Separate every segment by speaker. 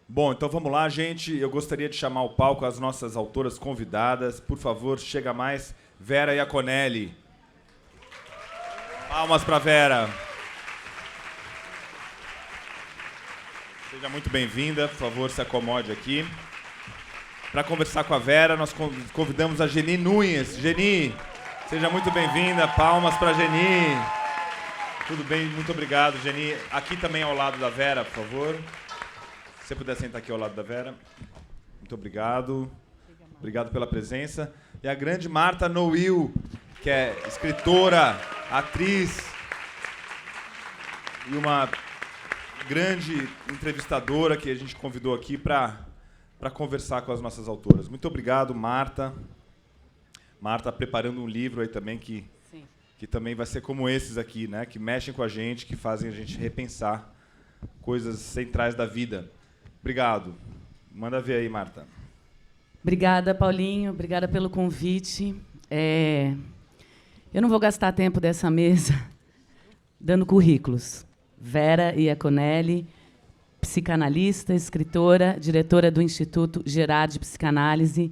Speaker 1: Bom, então vamos lá, gente. Eu gostaria de chamar ao palco as nossas autoras convidadas. Por favor, chega mais. Vera Iaconelli. Palmas para Vera. Seja muito bem-vinda. Por favor, se acomode aqui. Para conversar com a Vera, nós convidamos a Geni Nunes. Geni, seja muito bem-vinda. Palmas para Geni. Tudo bem? Muito obrigado, Geni. Aqui também ao lado da Vera, por favor. Se você puder sentar aqui ao lado da Vera. Muito obrigado. Obrigado pela presença. E a grande Marta Noil, que é escritora, atriz e uma grande entrevistadora que a gente convidou aqui para conversar com as nossas autoras. Muito obrigado, Marta. Marta preparando um livro aí também que também vai ser como esses aqui, né? Que mexem com a gente, que fazem a gente repensar coisas centrais da vida. Obrigado. Manda ver aí, Marta.
Speaker 2: Obrigada, Paulinho. Obrigada pelo convite. Eu não vou gastar tempo dessa mesa dando currículos. Vera Iaconelli, psicanalista, escritora, diretora do Instituto Gerard de Psicanálise.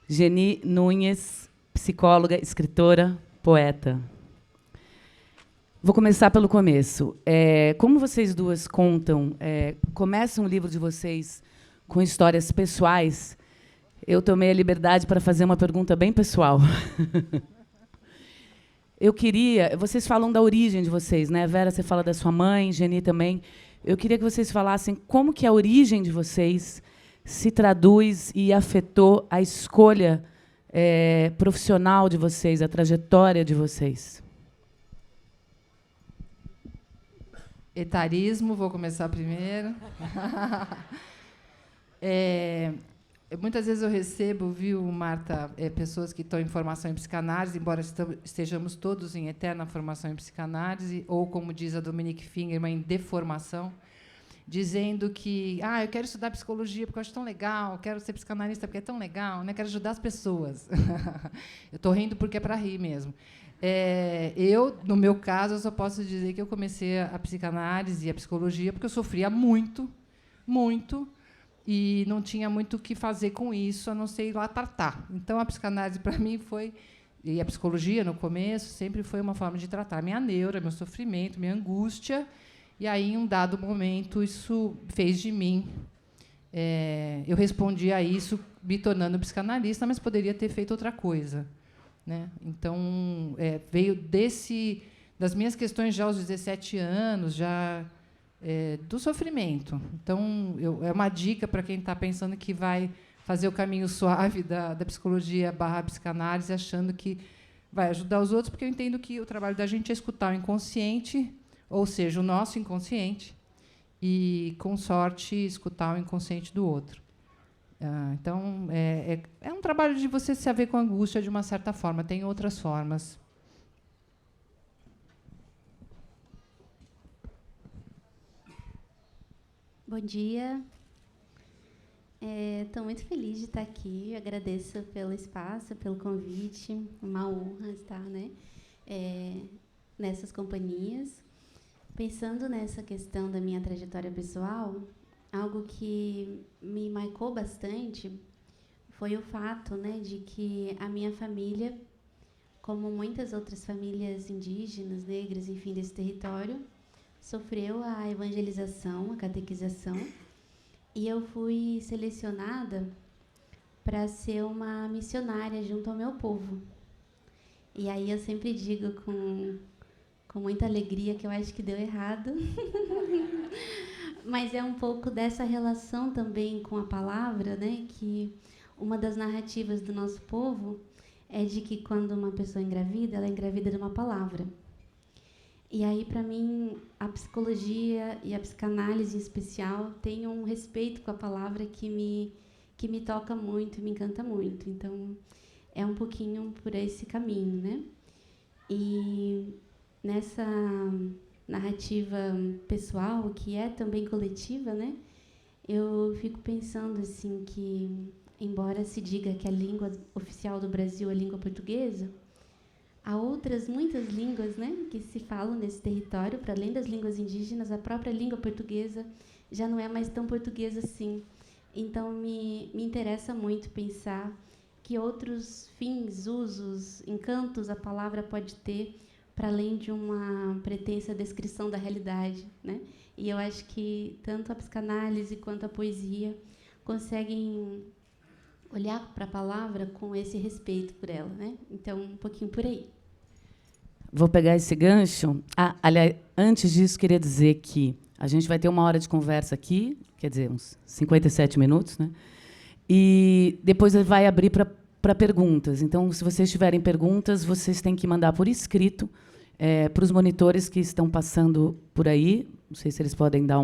Speaker 2: Geni Nunes, psicóloga, escritora, poeta. Vou começar pelo começo. Como vocês duas começam o livro de vocês com histórias pessoais, eu tomei a liberdade para fazer uma pergunta bem pessoal. Vocês falam da origem de vocês, né? Vera, você fala da sua mãe, Geni também. Eu queria que vocês falassem como que a origem de vocês se traduz e afetou a escolha profissional de vocês, a trajetória de vocês.
Speaker 3: Etarismo, vou começar primeiro. Muitas vezes eu recebo, viu, Marta, pessoas que estão em formação em psicanálise, embora estejamos todos em eterna formação em psicanálise, ou, como diz a Dominique Fingerman, em deformação, dizendo que eu quero estudar psicologia porque eu acho tão legal, quero ser psicanalista porque é tão legal, né? Quero ajudar as pessoas. Eu estou rindo porque é para rir mesmo. No meu caso, eu só posso dizer que eu comecei a psicanálise e a psicologia porque eu sofria muito, muito, e não tinha muito o que fazer com isso, a não ser ir lá tratar. Então, a psicanálise, para mim, e a psicologia, no começo, sempre foi uma forma de tratar minha neura, meu sofrimento, minha angústia. E aí, em um dado momento, isso fez de mim... eu respondi a isso me tornando psicanalista, mas poderia ter feito outra coisa, né? Então, veio das minhas questões já aos 17 anos, do sofrimento. Então, é uma dica para quem está pensando que vai fazer o caminho suave da psicologia / psicanálise, achando que vai ajudar os outros, porque eu entendo que o trabalho da gente é escutar o inconsciente, ou seja, o nosso inconsciente, e, com sorte, escutar o inconsciente do outro. Então, é um trabalho de você se haver com a angústia de uma certa forma. Tem outras formas.
Speaker 4: Bom dia. Estou muito feliz de estar aqui. Eu agradeço pelo espaço, pelo convite. Uma honra estar, né, nessas companhias. Pensando nessa questão da minha trajetória pessoal, algo que me marcou bastante foi o fato, né, de que a minha família, como muitas outras famílias indígenas, negras, enfim, desse território, sofreu a evangelização, a catequização, e eu fui selecionada para ser uma missionária junto ao meu povo. E aí eu sempre digo com muita alegria que eu acho que deu errado. Mas é um pouco dessa relação também com a palavra, né? Que uma das narrativas do nosso povo é de que quando uma pessoa engravida, ela é engravida de uma palavra. E aí, para mim, a psicologia e a psicanálise em especial tem um respeito com a palavra que me toca muito, me encanta muito. Então, é um pouquinho por esse caminho, né? E nessa narrativa pessoal, que é também coletiva, né? Eu fico pensando assim que, embora se diga que a língua oficial do Brasil é a língua portuguesa, há outras muitas línguas, né, que se falam nesse território, para além das línguas indígenas. A própria língua portuguesa já não é mais tão português assim. Então, me interessa muito pensar que outros fins, usos, encantos a palavra pode ter para além de uma pretensa descrição da realidade, né? E eu acho que tanto a psicanálise quanto a poesia conseguem olhar para a palavra com esse respeito por ela, né? Então, um pouquinho por aí.
Speaker 2: Vou pegar esse gancho. Aliás, antes disso, queria dizer que a gente vai ter 1 hora de conversa aqui, quer dizer, uns 57 minutos, né? E depois ele vai abrir para perguntas. Então, se vocês tiverem perguntas, vocês têm que mandar por escrito para os monitores que estão passando por aí. Não sei se eles podem dar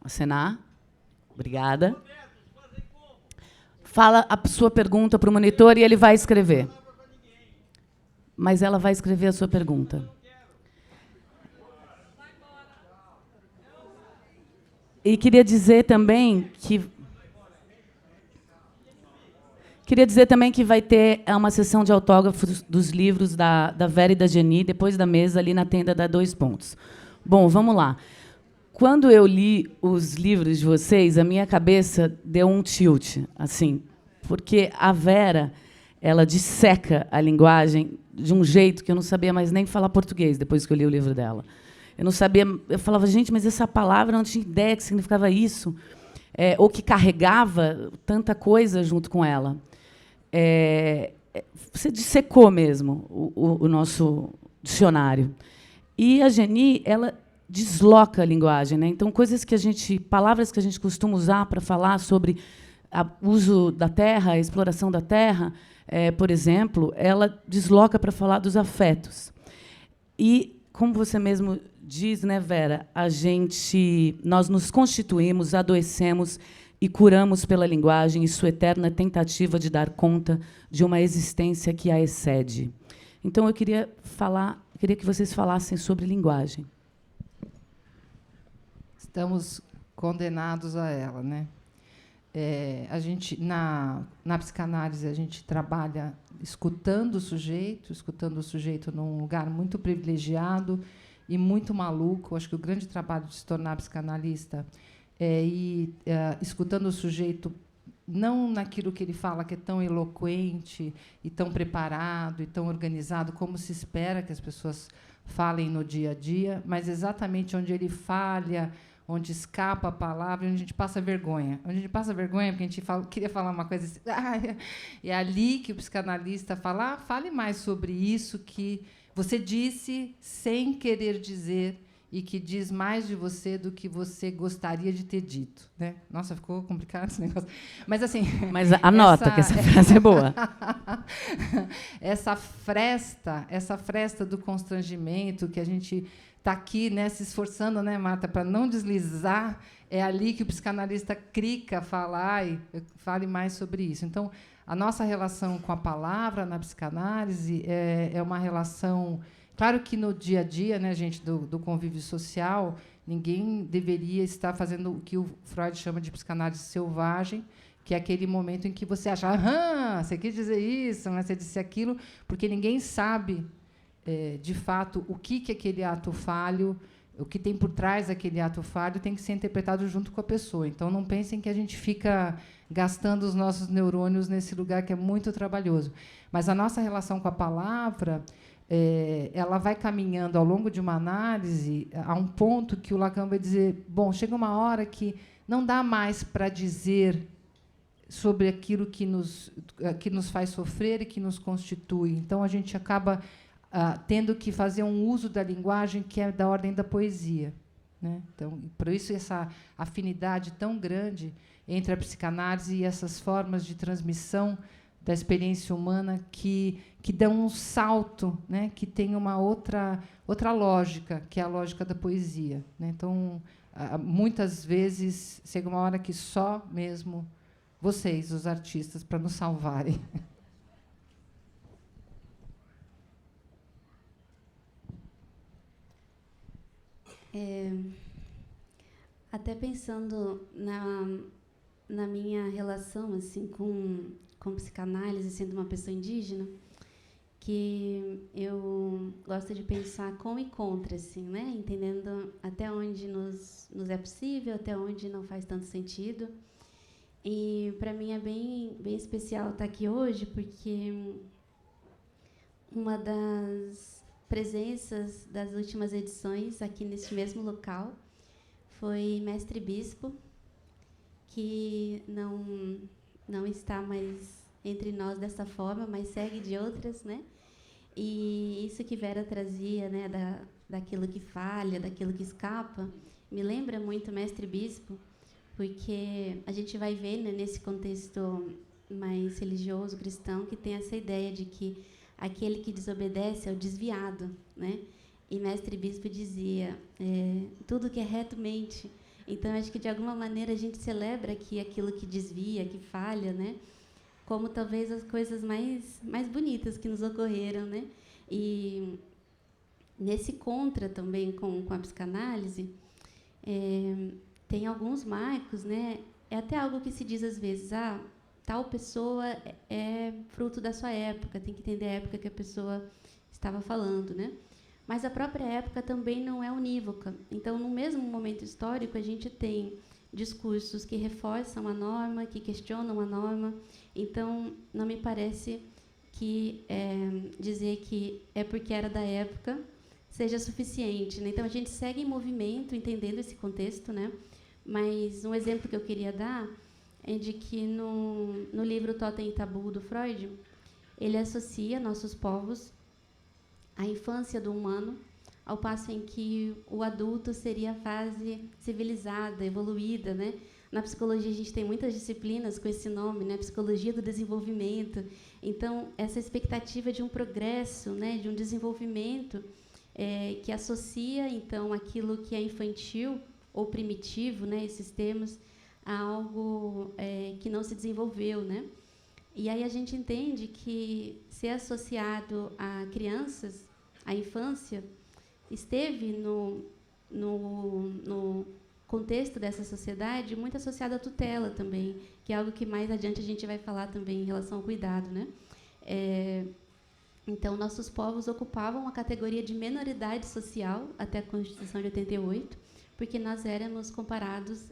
Speaker 2: acenar. Obrigada. Fala a sua pergunta para o monitor e ele vai escrever. Mas ela vai escrever a sua pergunta. E queria dizer também que vai ter uma sessão de autógrafos dos livros da Vera e da Geni, depois da mesa, ali na tenda da 2 Pontos. Bom, vamos lá. Quando eu li os livros de vocês, a minha cabeça deu um tilt, assim, porque a Vera, ela disseca a linguagem de um jeito que eu não sabia mais nem falar português depois que eu li o livro dela. Eu não sabia, eu falava, gente, mas essa palavra eu não tinha ideia que significava isso, ou que carregava tanta coisa junto com ela. Você dissecou mesmo o nosso dicionário. E a Geni, ela desloca a linguagem, né? Então, palavras que a gente costuma usar para falar sobre o uso da terra, a exploração da terra, por exemplo, ela desloca para falar dos afetos. E, como você mesmo diz, né, Vera, nós nos constituímos, adoecemos e curamos pela linguagem e sua eterna tentativa de dar conta de uma existência que a excede. Então, eu queria que vocês falassem sobre linguagem.
Speaker 3: Estamos condenados a ela, né? A gente na psicanálise a gente trabalha escutando o sujeito num lugar muito privilegiado e muito maluco. Acho que o grande trabalho de se tornar psicanalista é ir escutando o sujeito não naquilo que ele fala, que é tão eloquente e tão preparado e tão organizado como se espera que as pessoas falem no dia a dia, mas exatamente onde ele falha, onde escapa a palavra, onde a gente passa vergonha. Onde a gente passa vergonha porque a gente queria falar uma coisa assim. É ali que o psicanalista fala, fale mais sobre isso que você disse sem querer dizer e que diz mais de você do que você gostaria de ter dito, né? Nossa, ficou complicado esse negócio. Mas, assim...
Speaker 2: Mas anota que essa frase é boa.
Speaker 3: Essa fresta do constrangimento que a gente está aqui, né, se esforçando, né, Marta, para não deslizar, é ali que o psicanalista clica, fale mais sobre isso. Então, a nossa relação com a palavra na psicanálise é uma relação... Claro que no dia a dia, né, gente, do convívio social, ninguém deveria estar fazendo o que o Freud chama de psicanálise selvagem, que é aquele momento em que você acha, você quis dizer isso, mas você disse aquilo, porque ninguém sabe, de fato, o que aquele ato falho, o que tem por trás daquele ato falho tem que ser interpretado junto com a pessoa. Então, não pensem que a gente fica gastando os nossos neurônios nesse lugar que é muito trabalhoso. Mas a nossa relação com a palavra... ela vai caminhando ao longo de uma análise a um ponto que o Lacan vai dizer, bom, chega uma hora que não dá mais para dizer sobre aquilo que nos faz sofrer e que nos constitui. Então, a gente acaba tendo que fazer um uso da linguagem que é da ordem da poesia, né? Então, por isso, essa afinidade tão grande entre a psicanálise e essas formas de transmissão da experiência humana que dão um salto, né, que tem uma outra lógica, que é a lógica da poesia, né? Então, muitas vezes, chega uma hora que só mesmo vocês, os artistas, para nos salvarem.
Speaker 4: Até pensando na minha relação assim com psicanálise, sendo uma pessoa indígena, que eu gosto de pensar com e contra, assim, né? Entendendo até onde nos é possível, até onde não faz tanto sentido. E, para mim, é bem especial estar aqui hoje, porque uma das presenças das últimas edições, aqui neste mesmo local, foi Mestre Bispo, que não está mais entre nós dessa forma, mas segue de outras, né? E isso que Vera trazia, né, daquilo que falha, daquilo que escapa, me lembra muito Mestre Bispo, porque a gente vai ver, né, nesse contexto mais religioso, cristão, que tem essa ideia de que aquele que desobedece é o desviado, né? E Mestre Bispo dizia, tudo que é reto mente. Então, acho que, de alguma maneira, a gente celebra aqui aquilo que desvia, que falha, né? Como talvez as coisas mais bonitas que nos ocorreram, né? E nesse contra também com a psicanálise, tem alguns marcos, né? É até algo que se diz às vezes, tal pessoa é fruto da sua época, tem que entender a época que a pessoa estava falando, né? Mas a própria época também não é unívoca. Então, no mesmo momento histórico, a gente tem discursos que reforçam a norma, que questionam a norma. Então, não me parece que dizer que é porque era da época seja suficiente, né? Então, a gente segue em movimento, entendendo esse contexto, né? Mas um exemplo que eu queria dar é de que no livro Totem e Tabu, do Freud, ele associa nossos povos à infância do humano, ao passo em que o adulto seria a fase civilizada, evoluída, né? Na psicologia, a gente tem muitas disciplinas com esse nome, né? Psicologia do desenvolvimento. Então, essa expectativa de um progresso, né? De um desenvolvimento que associa, então, aquilo que é infantil ou primitivo, né? Esses termos, a algo que não se desenvolveu, né? E aí a gente entende que ser associado a crianças, a infância, esteve no contexto dessa sociedade muito associado à tutela também, que é algo que mais adiante a gente vai falar também em relação ao cuidado, né? Então, nossos povos ocupavam a categoria de menoridade social até a Constituição de 88, porque nós éramos comparados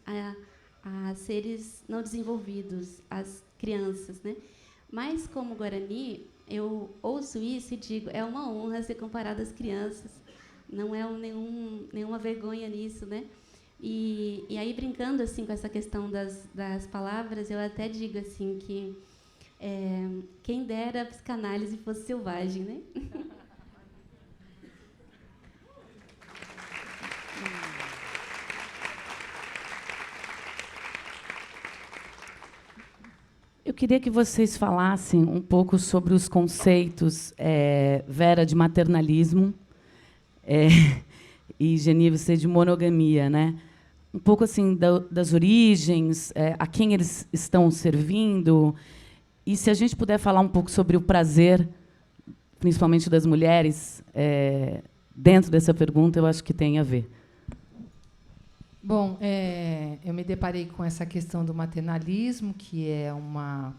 Speaker 4: a seres não desenvolvidos, as crianças, né? Mas, como Guarani, eu ouço isso e digo, é uma honra ser comparado às crianças, não é nenhuma vergonha nisso, né? E aí, brincando assim com essa questão das palavras, eu até digo assim que quem dera a psicanálise fosse selvagem, né?
Speaker 2: Eu queria que vocês falassem um pouco sobre os conceitos, Vera, de maternalismo, e Geni, você de monogamia, né? Um pouco assim das origens, a quem eles estão servindo, e se a gente puder falar um pouco sobre o prazer, principalmente das mulheres, dentro dessa pergunta, eu acho que tem a ver.
Speaker 3: Bom, eu me deparei com essa questão do maternalismo, que é uma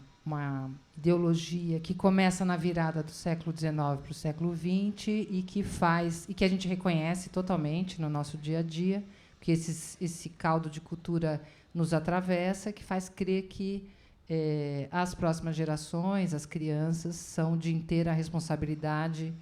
Speaker 3: ideologia que começa na virada do século XIX para o século XX e que a gente reconhece totalmente no nosso dia a dia, porque esse caldo de cultura nos atravessa, que faz crer que as próximas gerações, as crianças, são de inteira responsabilidade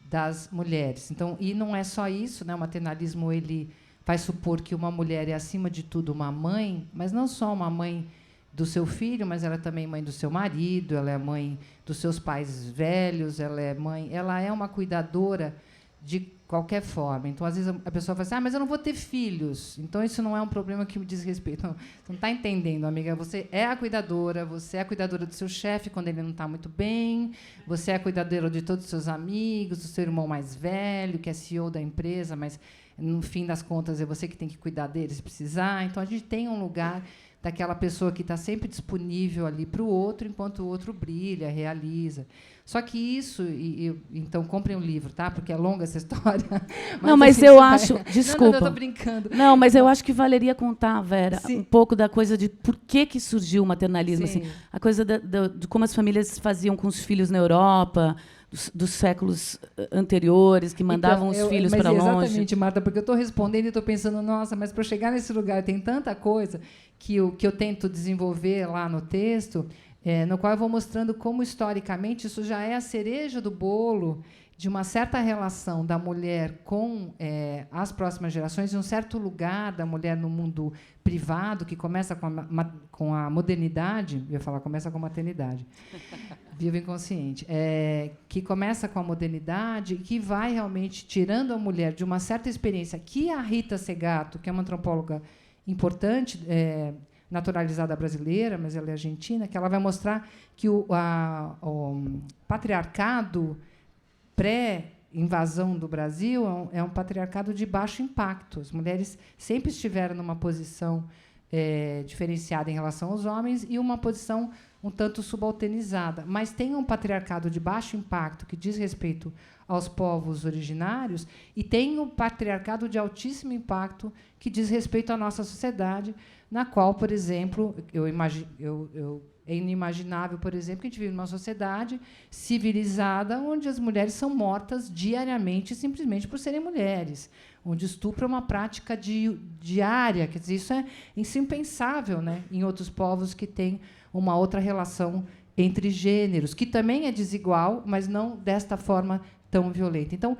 Speaker 3: das mulheres. Então, e não é só isso, né? O maternalismo ele vai supor que uma mulher é, acima de tudo, uma mãe, mas não só uma mãe do seu filho, mas ela é também mãe do seu marido, ela é mãe dos seus pais velhos, ela é uma cuidadora de qualquer forma. Então, às vezes, a pessoa fala assim, mas eu não vou ter filhos, então isso não é um problema que me diz respeito. Não, você não está entendendo, amiga. Você é a cuidadora do seu chefe quando ele não está muito bem, você é a cuidadora de todos os seus amigos, do seu irmão mais velho, que é CEO da empresa, mas, no fim das contas, é você que tem que cuidar dele se precisar. Então, a gente tem um lugar daquela pessoa que está sempre disponível ali para o outro, enquanto o outro brilha, realiza. Só que isso... então, comprem um livro, tá? Porque é longa essa história.
Speaker 2: Mas eu acho... Desculpa.
Speaker 3: Não, eu estou brincando.
Speaker 2: Não, mas eu acho que valeria contar, Vera,
Speaker 3: Sim.
Speaker 2: um pouco da coisa de por que surgiu o maternalismo.
Speaker 3: Sim.
Speaker 2: Assim, a coisa de como as famílias faziam com os filhos na Europa, dos séculos anteriores, que mandavam os filhos para longe.
Speaker 3: Exatamente, Marta, porque eu estou respondendo e estou pensando, nossa, mas para chegar nesse lugar tem tanta coisa que eu tento desenvolver lá no texto, no qual eu vou mostrando como, historicamente, isso já é a cereja do bolo de uma certa relação da mulher com as próximas gerações, de um certo lugar da mulher no mundo privado, que começa com a modernidade, eu ia falar começa com a maternidade, vivo inconsciente, que começa com a modernidade e que vai realmente tirando a mulher de uma certa experiência que a Rita Segato, que é uma antropóloga importante, naturalizada brasileira, mas ela é argentina, que ela vai mostrar que o patriarcado pré-invasão do Brasil é um patriarcado de baixo impacto. As mulheres sempre estiveram numa posição diferenciada em relação aos homens e uma posição um tanto subalternizada. Mas tem um patriarcado de baixo impacto que diz respeito aos povos originários e tem um patriarcado de altíssimo impacto que diz respeito à nossa sociedade, na qual, por exemplo, é inimaginável, por exemplo, que a gente vive numa sociedade civilizada onde as mulheres são mortas diariamente simplesmente por serem mulheres, onde estupro é uma prática diária. Quer dizer, isso é impensável, né, em outros povos que têm uma outra relação entre gêneros, que também é desigual, mas não desta forma tão violenta. Então,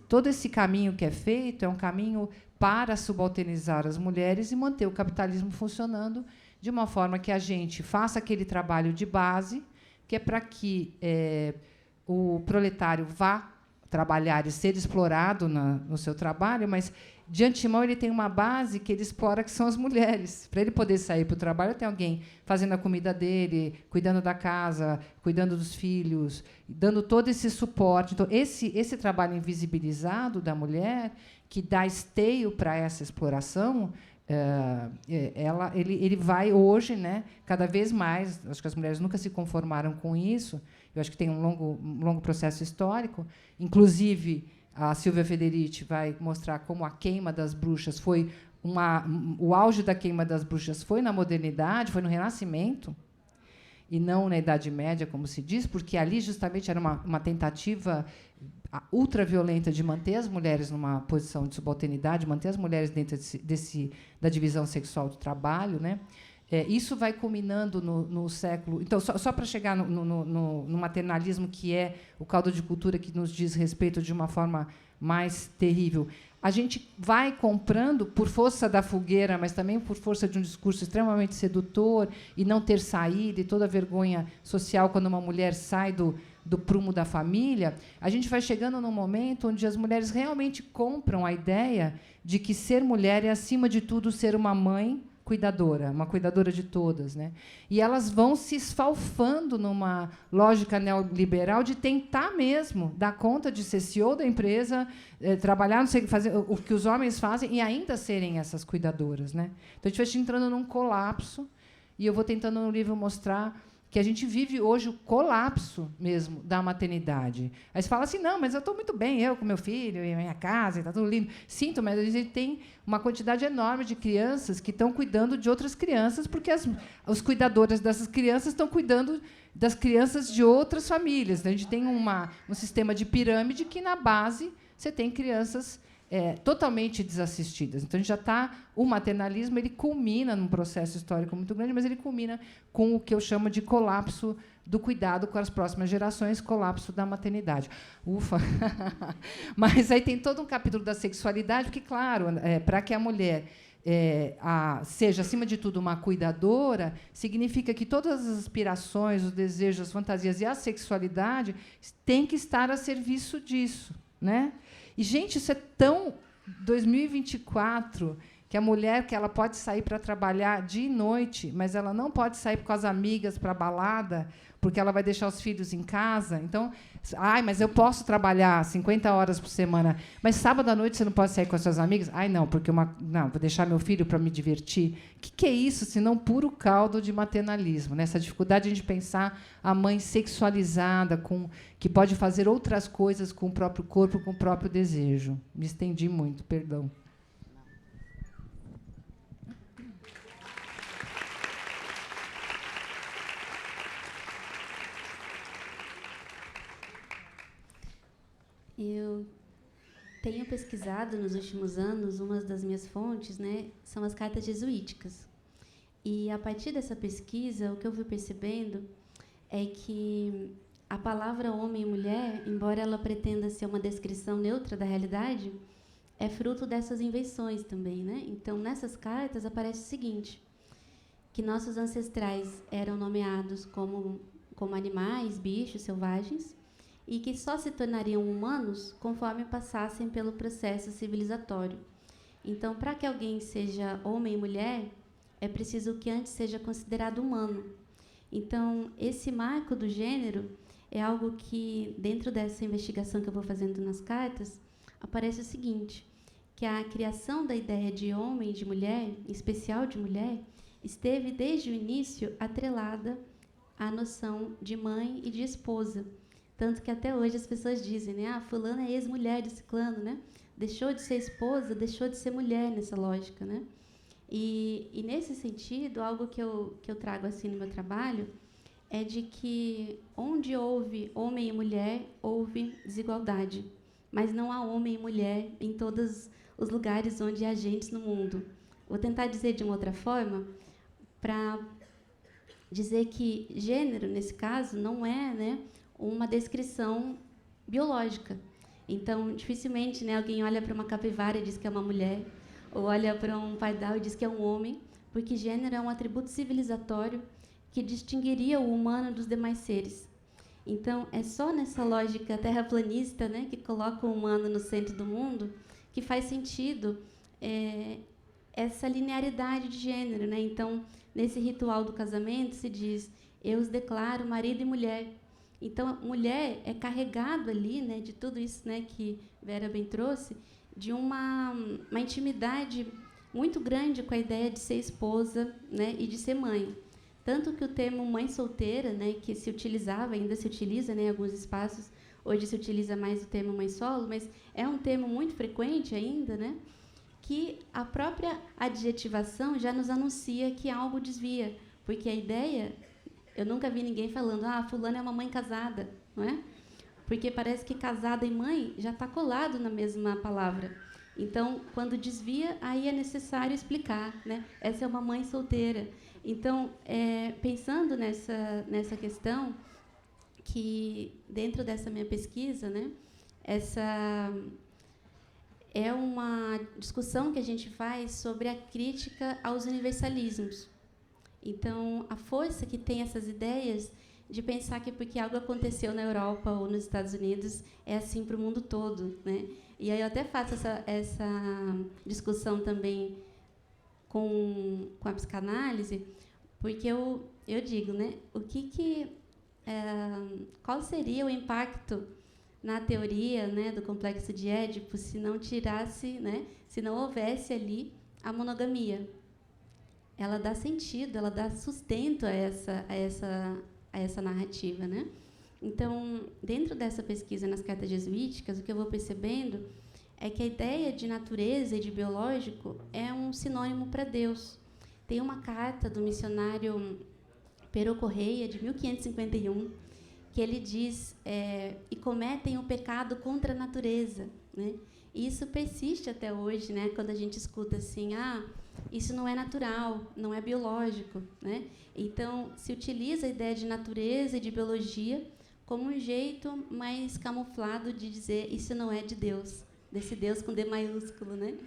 Speaker 3: todo esse caminho que é feito é um caminho para subalternizar as mulheres e manter o capitalismo funcionando de uma forma que a gente faça aquele trabalho de base, que é para que o proletário vá trabalhar e ser explorado no seu trabalho, mas, de antemão, ele tem uma base que ele explora, que são as mulheres. Para ele poder sair para o trabalho, tem alguém fazendo a comida dele, cuidando da casa, cuidando dos filhos, dando todo esse suporte. Então, esse trabalho invisibilizado da mulher, que dá esteio para essa exploração, ele vai hoje, né, cada vez mais. Acho que as mulheres nunca se conformaram com isso. Eu acho que tem um longo processo histórico. Inclusive, a Silvia Federici vai mostrar como a queima das bruxas foi o auge da queima das bruxas foi na modernidade, foi no Renascimento, e não na Idade Média, como se diz, porque ali justamente era uma tentativa ultraviolenta de manter as mulheres numa posição de subalternidade, manter as mulheres dentro da divisão sexual do trabalho, né? Isso vai culminando no século... Então, só para chegar no maternalismo, que é o caldo de cultura que nos diz respeito de uma forma mais terrível, a gente vai comprando, por força da fogueira, mas também por força de um discurso extremamente sedutor e não ter saída, e toda a vergonha social quando uma mulher sai do prumo da família, a gente vai chegando num momento onde as mulheres realmente compram a ideia de que ser mulher é, acima de tudo, ser uma mãe cuidadora, uma cuidadora de todas, né? E elas vão se esfalfando numa lógica neoliberal de tentar mesmo dar conta de ser CEO da empresa, trabalhar, não sei, fazer o que os homens fazem e ainda serem essas cuidadoras, né? Então, a gente vai entrando num colapso, e eu vou tentando no livro mostrar que a gente vive hoje o colapso mesmo da maternidade. Aí você fala assim, não, mas eu estou muito bem, eu com meu filho, e minha casa, está tudo lindo. Sinto, mas a gente tem uma quantidade enorme de crianças que estão cuidando de outras crianças, porque os cuidadores dessas crianças estão cuidando das crianças de outras famílias. Então, a gente tem um sistema de pirâmide que, na base, você tem crianças totalmente desassistidas. Então, a gente já está... O maternalismo ele culmina num processo histórico muito grande, mas ele culmina com o que eu chamo de colapso do cuidado com as próximas gerações, colapso da maternidade. Ufa! Mas aí tem todo um capítulo da sexualidade, porque, claro, para que a mulher seja, acima de tudo, uma cuidadora, significa que todas as aspirações, os desejos, as fantasias e a sexualidade têm que estar a serviço disso, né? E, gente, isso é tão 2024, que a mulher que ela pode sair para trabalhar dia e noite, mas ela não pode sair com as amigas para a balada, porque ela vai deixar os filhos em casa. Então, mas eu posso trabalhar 50 horas por semana, mas sábado à noite você não pode sair com as suas amigas? Não, porque não, vou deixar meu filho para me divertir. O que é isso, senão puro caldo de maternalismo, né? Essa dificuldade de pensar a mãe sexualizada, que pode fazer outras coisas com o próprio corpo, com o próprio desejo. Me estendi muito, perdão.
Speaker 4: Eu tenho pesquisado nos últimos anos, uma das minhas fontes, né, são as cartas jesuíticas. E, a partir dessa pesquisa, o que eu fui percebendo é que a palavra homem e mulher, embora ela pretenda ser uma descrição neutra da realidade, é fruto dessas invenções também, né? Então, nessas cartas aparece o seguinte, que nossos ancestrais eram nomeados como animais, bichos, selvagens, e que só se tornariam humanos conforme passassem pelo processo civilizatório. Então, para que alguém seja homem e mulher, é preciso que antes seja considerado humano. Então, esse marco do gênero é algo que, dentro dessa investigação que eu vou fazendo nas cartas, aparece o seguinte, que a criação da ideia de homem e de mulher, em especial de mulher, esteve desde o início atrelada à noção de mãe e de esposa. Tanto que até hoje as pessoas dizem, né? Ah, fulana é ex-mulher de ciclano, né? Deixou de ser esposa, deixou de ser mulher nessa lógica, né? E nesse sentido, algo que eu trago assim no meu trabalho é de que onde houve homem e mulher, houve desigualdade. Mas não há homem e mulher em todos os lugares onde há gente no mundo. Vou tentar dizer de uma outra forma, para dizer que gênero, nesse caso, não é, né, uma descrição biológica. Então, dificilmente, né, alguém olha para uma capivara e diz que é uma mulher, ou olha para um pardal e diz que é um homem, porque gênero é um atributo civilizatório que distinguiria o humano dos demais seres. Então, é só nessa lógica terraplanista, né, que coloca o humano no centro do mundo, que faz sentido essa linearidade de gênero, né? Então, nesse ritual do casamento se diz, eu os declaro marido e mulher. Então, mulher é carregado ali, né, de tudo isso, né, que Vera bem trouxe, de uma intimidade muito grande com a ideia de ser esposa, né, e de ser mãe. Tanto que o termo mãe solteira, né, que se utilizava, ainda se utiliza, né, em alguns espaços, hoje se utiliza mais o termo mãe solo, mas é um termo muito frequente ainda, né, que a própria adjetivação já nos anuncia que algo desvia, porque a ideia, eu nunca vi ninguém falando, fulana é uma mãe casada, não é? Porque parece que casada e mãe já está colado na mesma palavra. Então, quando desvia, aí é necessário explicar, né? Essa é uma mãe solteira. Então, pensando nessa questão, que dentro dessa minha pesquisa, né, essa é uma discussão que a gente faz sobre a crítica aos universalismos. Então, a força que tem essas ideias de pensar que porque algo aconteceu na Europa ou nos Estados Unidos é assim para o mundo todo, né? E aí eu até faço essa discussão também com a psicanálise, porque eu digo, né, qual seria o impacto na teoria, né, do complexo de Édipo se não tirasse, né, se não houvesse ali a monogamia? Ela dá sentido, ela dá sustento a essa narrativa, né? Então, dentro dessa pesquisa nas cartas jesuíticas, o que eu vou percebendo é que a ideia de natureza e de biológico é um sinônimo para Deus. Tem uma carta do missionário Pero Correia, de 1551, que ele diz, e cometem o pecado contra a natureza, né? E isso persiste até hoje, né? Quando a gente escuta assim, isso não é natural, não é biológico, né? Então, se utiliza a ideia de natureza e de biologia como um jeito mais camuflado de dizer isso não é de Deus, desse Deus com D maiúsculo, né?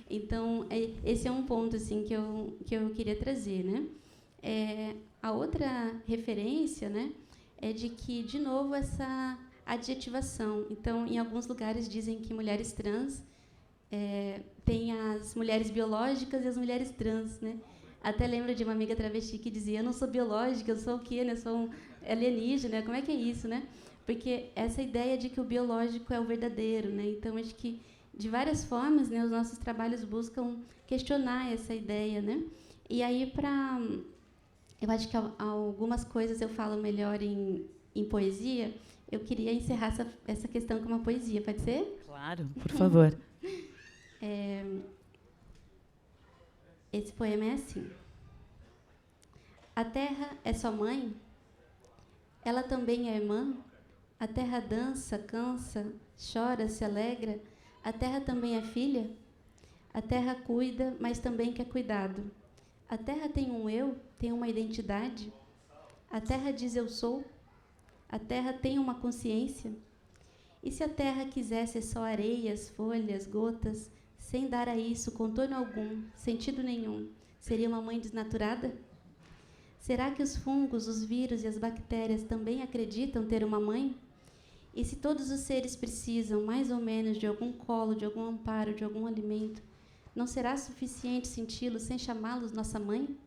Speaker 4: Então, esse é um ponto assim que eu queria trazer, né? A outra referência, né, é de que, de novo, essa adjetivação. Então, em alguns lugares dizem que mulheres trans tem as mulheres biológicas e as mulheres trans, né? Até lembro de uma amiga travesti que dizia, eu não sou biológica, eu sou o quê, né? Eu sou um alienígena, como é que é isso, né? Porque essa ideia de que o biológico é o verdadeiro, né? Então, acho que, de várias formas, né, os nossos trabalhos buscam questionar essa ideia, né? E aí, eu acho que algumas coisas eu falo melhor em poesia, eu queria encerrar essa questão com uma poesia, pode ser?
Speaker 2: Claro, por favor.
Speaker 4: Esse poema é assim. A terra é sua mãe? Ela também é irmã? A terra dança, cansa, chora, se alegra. A terra também é filha? A terra cuida, mas também quer cuidado. A terra tem um eu, tem uma identidade. A terra diz eu sou. A terra tem uma consciência. E se a terra quisesse só areias, folhas, gotas, sem dar a isso contorno algum, sentido nenhum, seria uma mãe desnaturada? Será que os fungos, os vírus e as bactérias também acreditam ter uma mãe? E se todos os seres precisam, mais ou menos, de algum colo, de algum amparo, de algum alimento, não será suficiente senti-los sem chamá-los nossa mãe?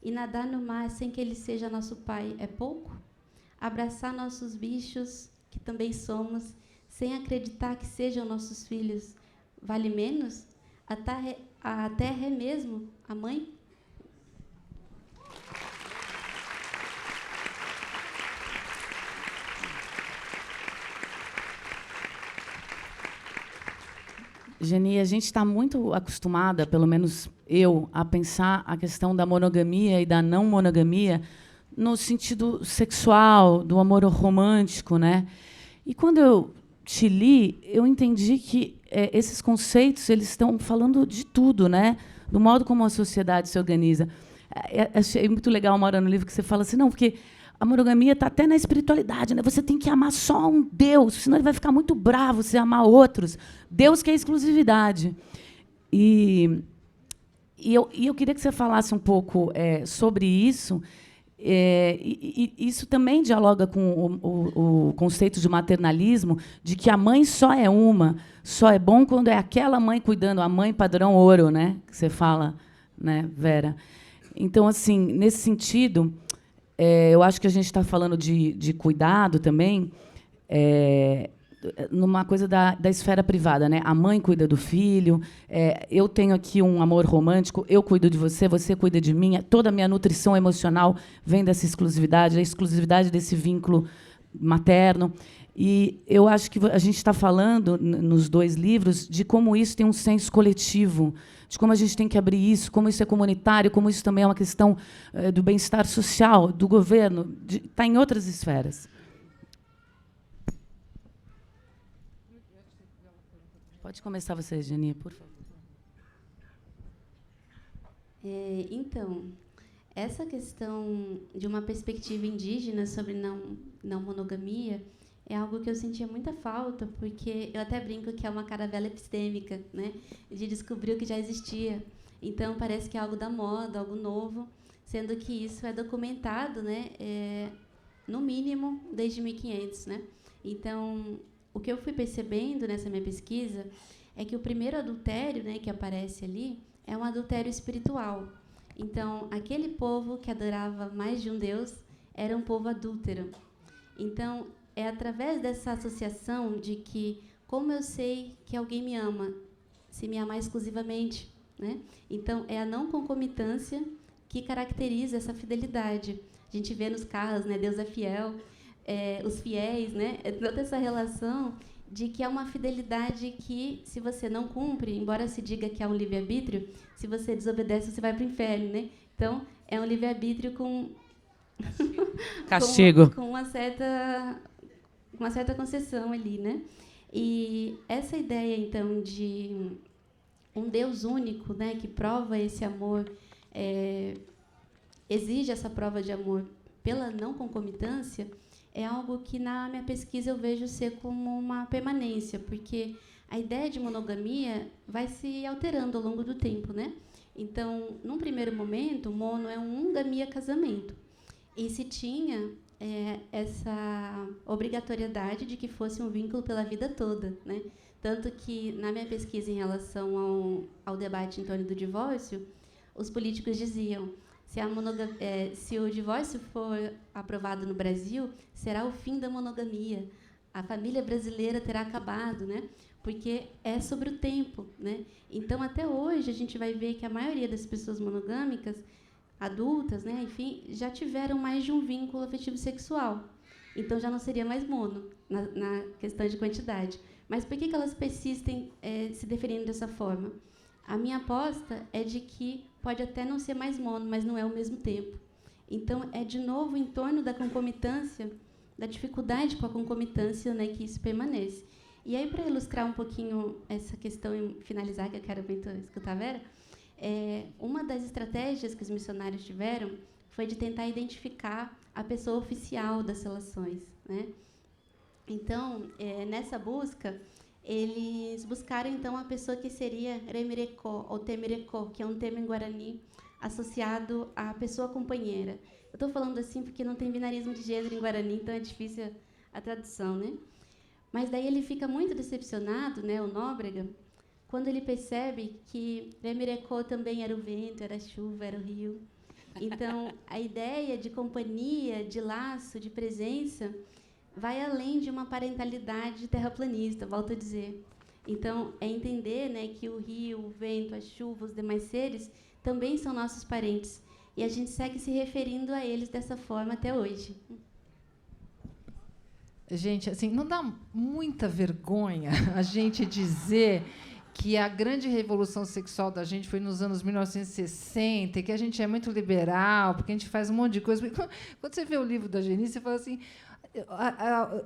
Speaker 4: E nadar no mar sem que ele seja nosso pai é pouco? Abraçar nossos bichos, que também somos, sem acreditar que sejam nossos filhos, vale menos? A terra é mesmo a mãe?
Speaker 2: Geni, a gente está muito acostumada, pelo menos eu, a pensar a questão da monogamia e da não monogamia no sentido sexual, do amor romântico, né? E quando eu te li, eu entendi que esses conceitos eles estão falando de tudo, né? Do modo como a sociedade se organiza. Achei muito legal uma hora no livro que você fala assim, não, porque a monogamia está até na espiritualidade, né? Você tem que amar só um Deus, senão ele vai ficar muito bravo se amar outros. Deus quer exclusividade. E eu queria que você falasse um pouco sobre isso. E isso também dialoga com o conceito de maternalismo, de que a mãe só é uma, só é bom quando é aquela mãe cuidando, a mãe padrão ouro, né? Que você fala, né, Vera? Então, assim, nesse sentido, eu acho que a gente está falando de cuidado também, numa coisa da esfera privada, né? A mãe cuida do filho, eu tenho aqui um amor romântico, eu cuido de você, você cuida de mim, toda a minha nutrição emocional vem dessa exclusividade, a exclusividade desse vínculo materno. E eu acho que a gente está falando, nos dois livros, de como isso tem um senso coletivo, de como a gente tem que abrir isso, como isso é comunitário, como isso também é uma questão do bem-estar social, do governo, está em outras esferas. Pode começar você, Geni, por favor.
Speaker 4: Então, essa questão de uma perspectiva indígena sobre não monogamia é algo que eu sentia muita falta, porque eu até brinco que é uma caravela epistêmica, né, de descobrir o que já existia. Então, parece que é algo da moda, algo novo, sendo que isso é documentado, né, no mínimo, desde 1500. Né? Então, o que eu fui percebendo nessa minha pesquisa é que o primeiro adultério, né, que aparece ali é um adultério espiritual. Então, aquele povo que adorava mais de um Deus era um povo adúltero. Então, é através dessa associação de que, como eu sei que alguém me ama, se me amar exclusivamente, né? Então, é a não concomitância que caracteriza essa fidelidade. A gente vê nos carros, né? Deus é fiel, os fiéis, né? Toda essa relação de que é uma fidelidade que, se você não cumpre, embora se diga que é um livre-arbítrio, se você desobedece, você vai para o inferno, né? Então, é um livre-arbítrio com
Speaker 2: castigo,
Speaker 4: com uma certa concessão ali, né? E essa ideia, então, de um Deus único, né, que prova esse amor, exige essa prova de amor pela não concomitância, é algo que, na minha pesquisa, eu vejo ser como uma permanência, porque a ideia de monogamia vai se alterando ao longo do tempo, né? Então, num primeiro momento, mono é um gamia casamento. E se tinha essa obrigatoriedade de que fosse um vínculo pela vida toda, né? Tanto que, na minha pesquisa em relação ao debate em torno do divórcio, os políticos diziam: se o divórcio for aprovado no Brasil, será o fim da monogamia. A família brasileira terá acabado, né? Porque é sobre o tempo, né? Então, até hoje, a gente vai ver que a maioria das pessoas monogâmicas, adultas, né, enfim, já tiveram mais de um vínculo afetivo sexual. Então, já não seria mais mono, na questão de quantidade. Mas por que elas persistem se definindo dessa forma? A minha aposta é de que pode até não ser mais mono, mas não é ao mesmo tempo. Então, é de novo em torno da concomitância da dificuldade com a concomitância, né, que isso permanece. E aí, para ilustrar um pouquinho essa questão e finalizar, que eu quero muito escutar a Vera, uma das estratégias que os missionários tiveram foi de tentar identificar a pessoa oficial das relações, né? Então, nessa busca, eles buscaram então a pessoa que seria Remerecó ou Temerecó, que é um termo em Guarani associado à pessoa companheira. Eu estou falando assim porque não tem binarismo de gênero em Guarani, então é difícil a tradução, né? Mas daí ele fica muito decepcionado, né, o Nóbrega, quando ele percebe que Remerecó também era o vento, era a chuva, era o rio. Então, a ideia de companhia, de laço, de presença, vai além de uma parentalidade terraplanista, volto a dizer. Então, é entender, né, que o rio, o vento, a chuva, os demais seres também são nossos parentes. E a gente segue se referindo a eles dessa forma até hoje.
Speaker 3: Gente, assim, não dá muita vergonha a gente dizer que a grande revolução sexual da gente foi nos anos 1960, que a gente é muito liberal, porque a gente faz um monte de coisa. Quando você vê o livro da Geni, você fala assim,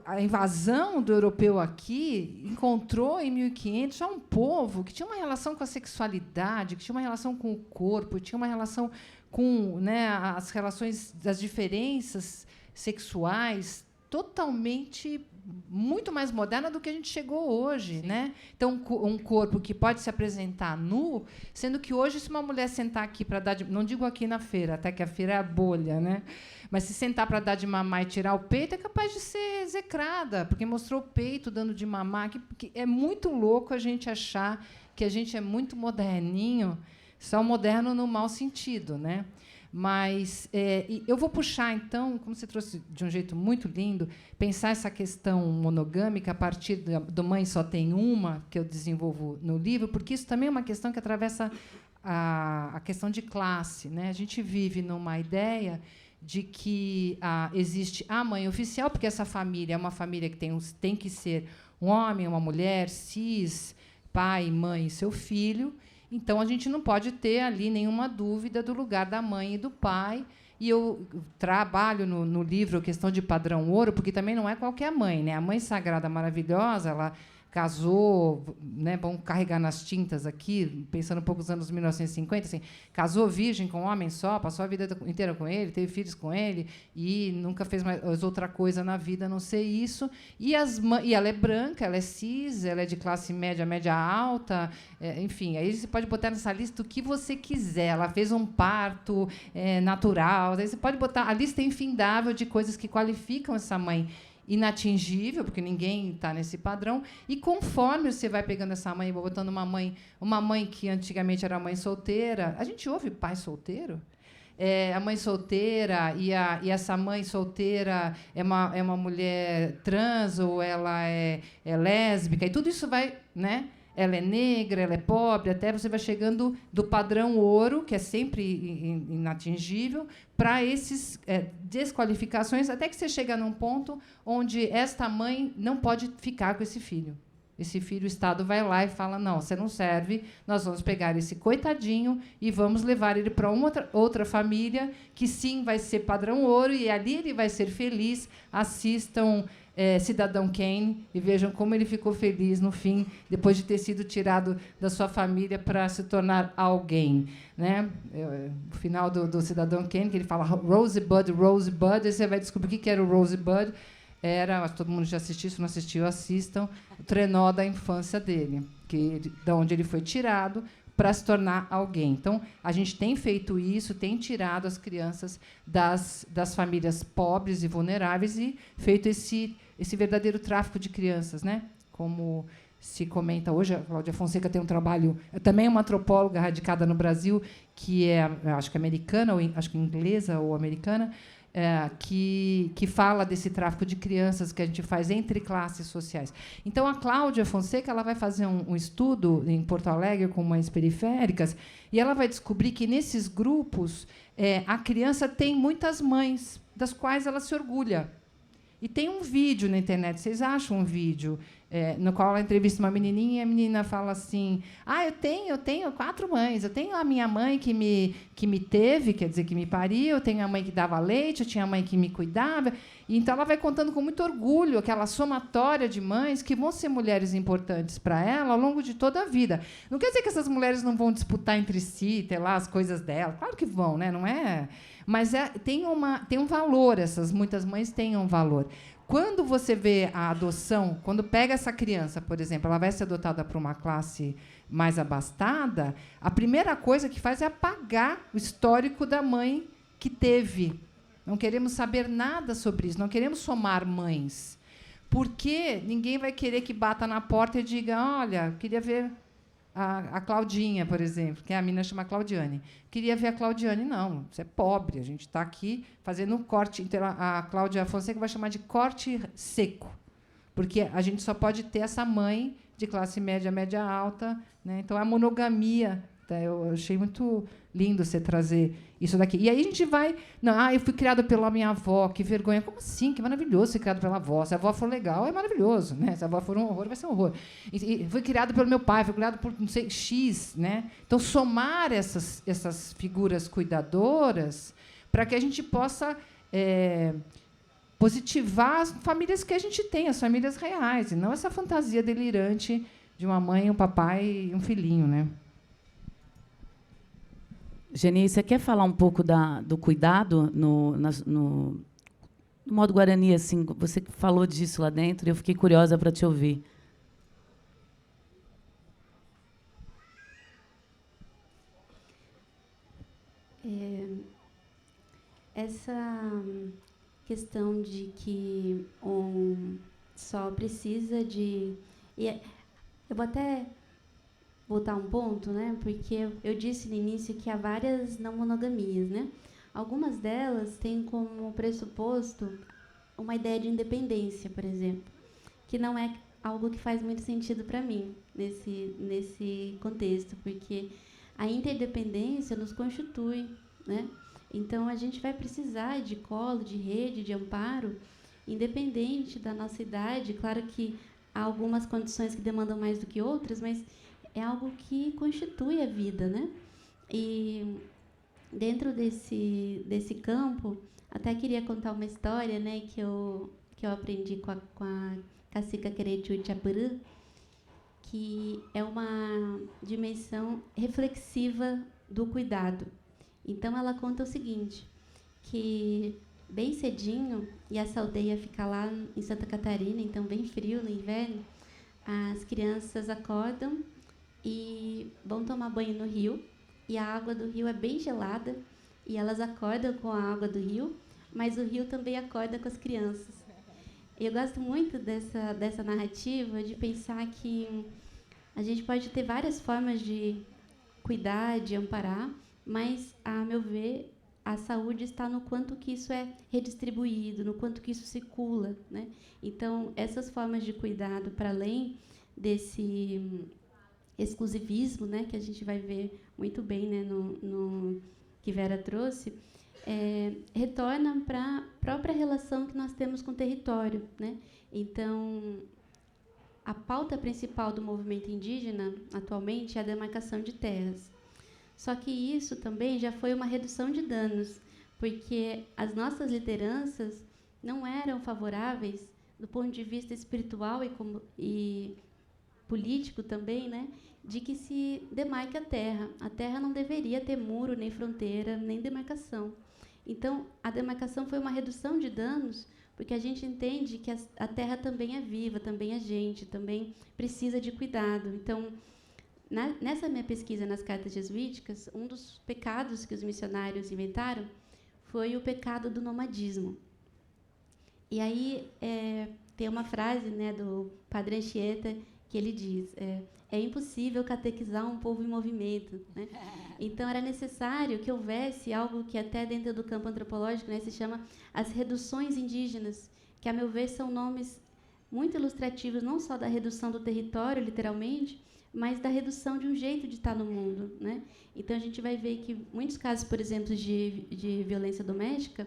Speaker 3: a invasão do europeu aqui encontrou, em 1500, já um povo que tinha uma relação com a sexualidade, que tinha uma relação com o corpo, tinha uma relação com, né, as relações das diferenças sexuais totalmente muito mais moderna do que a gente chegou hoje, né? Então, um corpo que pode se apresentar nu, sendo que hoje, se uma mulher sentar aqui para dar não digo aqui na feira, até que a feira é a bolha, né? Mas se sentar para dar de mamar e tirar o peito, é capaz de ser execrada, porque mostrou o peito dando de mamar. Que é muito louco a gente achar que a gente é muito moderninho, só moderno no mau sentido, né? Mas eu vou puxar, então, como você trouxe de um jeito muito lindo, pensar essa questão monogâmica a partir do Mãe Só Tem Uma, que eu desenvolvo no livro, porque isso também é uma questão que atravessa a questão de classe, né? A gente vive numa ideia de que existe a mãe oficial, porque essa família é uma família que tem que ser um homem, uma mulher, cis, pai, mãe e seu filho. Então, a gente não pode ter ali nenhuma dúvida do lugar da mãe e do pai. E eu trabalho no livro a questão de padrão ouro, porque também não é qualquer mãe, né? A mãe sagrada maravilhosa, ela casou, né, vamos carregar nas tintas aqui, pensando um pouco nos anos 1950, assim, casou virgem com um homem só, passou a vida inteira com ele, teve filhos com ele e nunca fez mais outra coisa na vida a não ser isso. E ela é branca, ela é cis, ela é de classe média, média alta, enfim, aí você pode botar nessa lista o que você quiser. Ela fez um parto natural, aí você pode botar a lista infindável de coisas que qualificam essa mãe inatingível, porque ninguém está nesse padrão, e conforme você vai pegando essa mãe, botando uma mãe que antigamente era mãe solteira, a gente ouve pai solteiro? A mãe solteira, e essa mãe solteira é uma mulher trans, ou ela é lésbica, e tudo isso vai, né? Ela é negra, ela é pobre, até você vai chegando do padrão ouro, que é sempre inatingível, para esses desqualificações, até que você chega num ponto onde esta mãe não pode ficar com esse filho. Esse filho, o Estado vai lá e fala, não, você não serve, nós vamos pegar esse coitadinho e vamos levar ele para outra família, que sim vai ser padrão ouro, e ali ele vai ser feliz. Assistam Cidadão Kane e vejam como ele ficou feliz no fim, depois de ter sido tirado da sua família para se tornar alguém, né? O final do Cidadão Kane, que ele fala Rosebud, Rosebud, aí você vai descobrir o que era o Rosebud. Todo mundo já assistiu, se não assistiu, assistam, o trenó da infância dele, da onde ele foi tirado para se tornar alguém. Então, a gente tem feito isso, tem tirado as crianças das famílias pobres e vulneráveis e feito esse verdadeiro tráfico de crianças, né? Como se comenta hoje, a Cláudia Fonseca tem um trabalho, também é uma antropóloga radicada no Brasil, que acho que americana, ou acho que inglesa ou americana, que fala desse tráfico de crianças que a gente faz entre classes sociais. Então, a Cláudia Fonseca ela vai fazer um estudo em Porto Alegre com mães periféricas e ela vai descobrir que, nesses grupos, a criança tem muitas mães, das quais ela se orgulha. E tem um vídeo na internet, vocês acham um vídeo no qual ela entrevista uma menininha e a menina fala assim: eu tenho 4 mães. Eu tenho a minha mãe que me teve, quer dizer, que me pariu. Eu tenho a mãe que dava leite. Eu tinha a mãe que me cuidava. E, então, ela vai contando com muito orgulho aquela somatória de mães que vão ser mulheres importantes para ela ao longo de toda a vida. Não quer dizer que essas mulheres não vão disputar entre si, ter lá as coisas dela. Claro que vão, né? Não é? Mas tem um valor. Muitas mães têm um valor. Quando você vê a adoção, quando pega essa criança, por exemplo, ela vai ser adotada por uma classe mais abastada, a primeira coisa que faz é apagar o histórico da mãe que teve. Não queremos saber nada sobre isso, não queremos somar mães. Porque ninguém vai querer que bata na porta e diga: olha, queria ver a Claudinha, por exemplo, que a menina chama Claudiane. Queria ver a Claudiane. Não, você é pobre. A gente está aqui fazendo um corte. Então, a Cláudia Fonseca vai chamar de corte seco, porque a gente só pode ter essa mãe de classe média, média alta, né? Então, a monogamia. Eu achei muito lindo você trazer isso daqui. E aí a gente vai... Não, eu fui criada pela minha avó, que vergonha. Como assim? Que maravilhoso ser criado pela avó. Se a avó for legal, é maravilhoso, né? Se a avó for um horror, vai ser um horror. E fui criado pelo meu pai, fui criado por, não sei, X, né? Então, somar essas figuras cuidadoras para que a gente possa positivar as famílias que a gente tem, as famílias reais, e não essa fantasia delirante de uma mãe, um papai e um filhinho, né?
Speaker 2: Geni, você quer falar um pouco do cuidado no modo Guarani? Assim, você falou disso lá dentro e eu fiquei curiosa para te ouvir.
Speaker 4: Essa questão de que só precisa de... eu vou até voltar um ponto, né? Porque eu disse no início que há várias não monogamias, né? Algumas delas têm como pressuposto uma ideia de independência, por exemplo, que não é algo que faz muito sentido para mim nesse contexto, porque a interdependência nos constitui, né? Então, a gente vai precisar de colo, de rede, de amparo, independente da nossa idade. Claro que há algumas condições que demandam mais do que outras, mas é algo que constitui a vida, né? E dentro desse campo, até queria contar uma história, né, que eu aprendi com a Cacica Queretiu Chapuru, que é uma dimensão reflexiva do cuidado. Então, ela conta o seguinte, que bem cedinho, e essa aldeia fica lá em Santa Catarina, então bem frio no inverno, as crianças acordam e vão tomar banho no rio, e a água do rio é bem gelada, e elas acordam com a água do rio, mas o rio também acorda com as crianças. Eu gosto muito dessa narrativa, de pensar que a gente pode ter várias formas de cuidar, de amparar, mas, a meu ver, a saúde está no quanto que isso é redistribuído, no quanto que isso circula, né? Então, essas formas de cuidado, para além desse exclusivismo, né, que a gente vai ver muito bem, né, no que Vera trouxe, retornam para a própria relação que nós temos com o território, né? Então, a pauta principal do movimento indígena, atualmente, é a demarcação de terras. Só que isso também já foi uma redução de danos, porque as nossas lideranças não eram favoráveis, do ponto de vista espiritual e político também, né, de que se demarque a terra. A terra não deveria ter muro, nem fronteira, nem demarcação. Então, a demarcação foi uma redução de danos, porque a gente entende que a terra também é viva, também é gente, também precisa de cuidado. Então, nessa minha pesquisa nas cartas jesuíticas, um dos pecados que os missionários inventaram foi o pecado do nomadismo. E aí tem uma frase, né, do Padre Anchieta, que ele diz, é impossível catequizar um povo em movimento, né? Então, era necessário que houvesse algo que até dentro do campo antropológico, né, se chama as reduções indígenas, que, a meu ver, são nomes muito ilustrativos, não só da redução do território, literalmente, mas da redução de um jeito de estar no mundo, né? Então, a gente vai ver que muitos casos, por exemplo, de violência doméstica,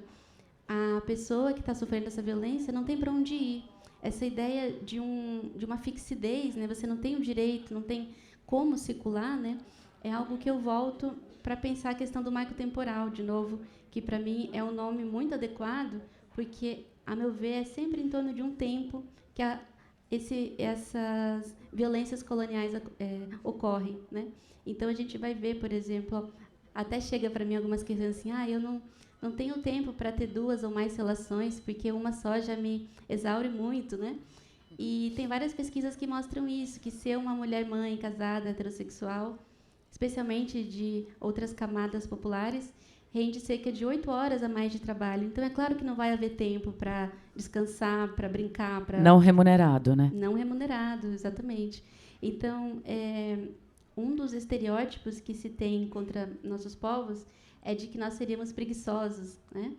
Speaker 4: a pessoa que está sofrendo essa violência não tem para onde ir. essa ideia de uma fixidez, né? Você não tem o direito, não tem como circular, né? É algo que eu volto para pensar a questão do marco temporal, de novo, que para mim é um nome muito adequado, porque, a meu ver, é sempre em torno de um tempo que essas violências coloniais ocorrem, né? Então a gente vai ver, por exemplo, até chega para mim algumas questões assim, eu não tenho tempo para ter 2 ou mais relações, porque uma só já me exaure muito, né? E tem várias pesquisas que mostram isso, que ser uma mulher mãe, casada, heterossexual, especialmente de outras camadas populares, rende cerca de 8 horas a mais de trabalho. Então, é claro que não vai haver tempo para descansar, para brincar.
Speaker 2: Não remunerado, né?
Speaker 4: Não remunerado, exatamente. Então, um dos estereótipos que se tem contra nossos povos é de que nós seríamos preguiçosos, né?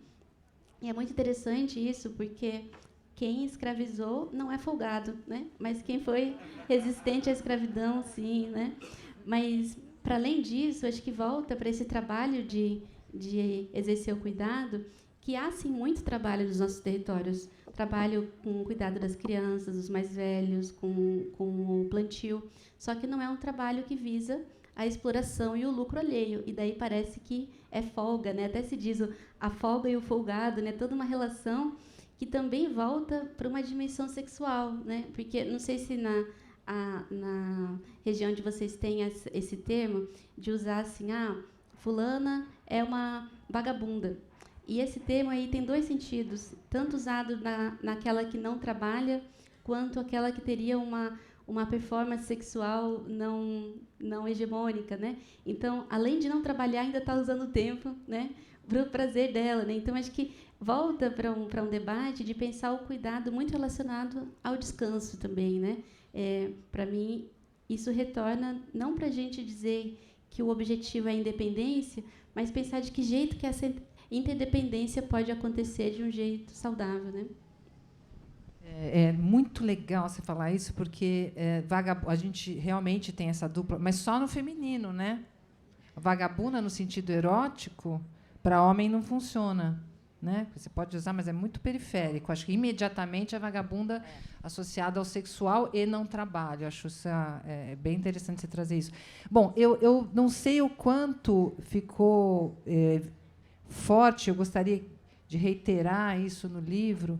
Speaker 4: E é muito interessante isso, porque quem escravizou não é folgado, né? Mas quem foi resistente à escravidão, sim, né? Mas, para além disso, acho que volta para esse trabalho de exercer o cuidado, que há, sim, muito trabalho nos nossos territórios. Trabalho com o cuidado das crianças, dos mais velhos, com o plantio. Só que não é um trabalho que visa a exploração e o lucro alheio. E daí parece que é folga, né? Até se diz a folga e o folgado, né? Toda uma relação que também volta para uma dimensão sexual, né? Porque, não sei se na região onde vocês têm esse termo, de usar assim, fulana é uma vagabunda. E esse termo aí tem 2 sentidos, tanto usado naquela que não trabalha, quanto aquela que teria uma performance sexual não hegemônica, né? Então, além de não trabalhar, ainda está usando o tempo, né, para o prazer dela, né? Então, acho que volta para um debate de pensar o cuidado muito relacionado ao descanso também, né? Para mim, isso retorna não para a gente dizer que o objetivo é a independência, mas pensar de que jeito que essa interdependência pode acontecer de um jeito saudável, né?
Speaker 3: É muito legal você falar isso, porque a gente realmente tem essa dupla, mas só no feminino, né? Vagabunda, no sentido erótico, para homem não funciona, né? Você pode usar, mas é muito periférico. Acho que imediatamente a vagabunda associada ao sexual e não trabalho. Acho isso bem interessante você trazer isso. Bom, eu não sei o quanto ficou forte, eu gostaria de reiterar isso no livro,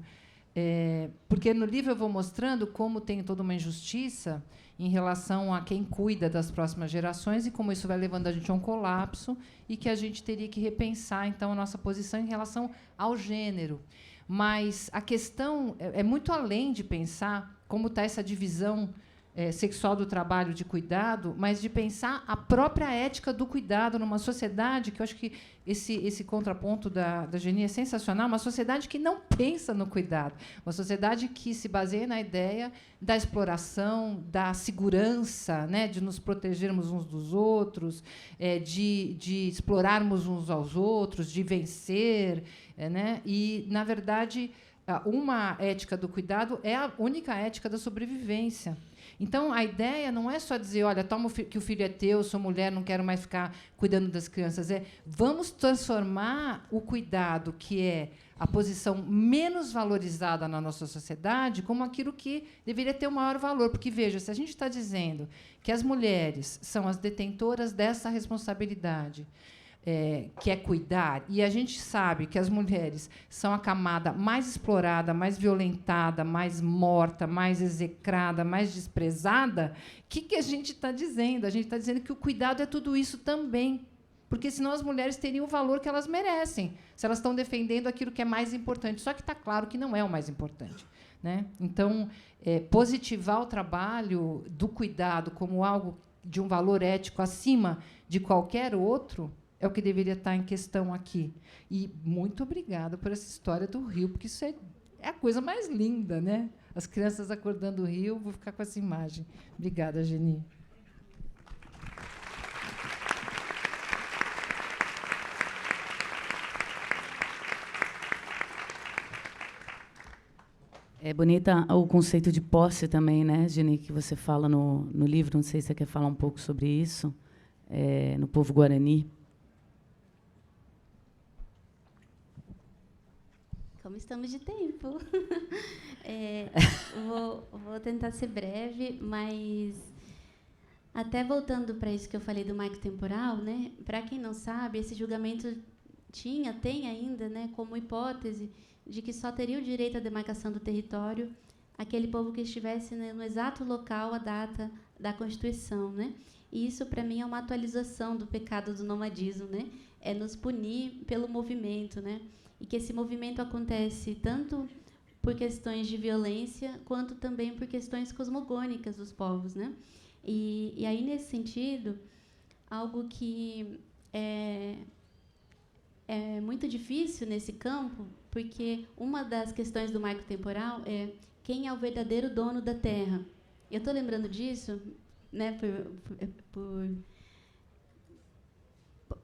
Speaker 3: porque no livro eu vou mostrando como tem toda uma injustiça em relação a quem cuida das próximas gerações e como isso vai levando a gente a um colapso e que a gente teria que repensar, então, a nossa posição em relação ao gênero. Mas a questão é muito além de pensar como está essa divisão sexual do trabalho de cuidado, mas de pensar a própria ética do cuidado numa sociedade, que eu acho que esse contraponto da Geni é sensacional, uma sociedade que não pensa no cuidado, uma sociedade que se baseia na ideia da exploração, da segurança, né, de nos protegermos uns dos outros, de explorarmos uns aos outros, de vencer, né? E, na verdade, uma ética do cuidado é a única ética da sobrevivência. Então, a ideia não é só dizer, olha, toma que o filho é teu, sou mulher, não quero mais ficar cuidando das crianças. Vamos transformar o cuidado, que é a posição menos valorizada na nossa sociedade, como aquilo que deveria ter o maior valor. Porque, veja, se a gente está dizendo que as mulheres são as detentoras dessa responsabilidade, que é cuidar, e a gente sabe que as mulheres são a camada mais explorada, mais violentada, mais morta, mais execrada, mais desprezada, o que a gente está dizendo? A gente está dizendo que o cuidado é tudo isso também, porque senão as mulheres teriam o valor que elas merecem, se elas estão defendendo aquilo que é mais importante. Só que está claro que não é o mais importante, né? Então, positivar o trabalho do cuidado como algo de um valor ético acima de qualquer outro é o que deveria estar em questão aqui. E muito obrigada por essa história do rio, porque isso é a coisa mais linda, né? As crianças acordando o rio, vou ficar com essa imagem. Obrigada, Geni.
Speaker 2: É bonita o conceito de posse também, né, Geni, que você fala no livro. Não sei se você quer falar um pouco sobre isso, no povo guarani.
Speaker 4: Como estamos de tempo? Vou tentar ser breve, mas até voltando para isso que eu falei do marco temporal, né? Para quem não sabe, esse julgamento tem ainda, né, como hipótese de que só teria o direito à demarcação do território aquele povo que estivesse, né, no exato local, a data da Constituição, né? E isso, para mim, é uma atualização do pecado do nomadismo, né? É nos punir pelo movimento, né? E que esse movimento acontece tanto por questões de violência, quanto também por questões cosmogônicas dos povos, né? E aí, nesse sentido, algo que é muito difícil nesse campo, porque uma das questões do marco temporal é quem é o verdadeiro dono da terra. Eu estou lembrando disso, né,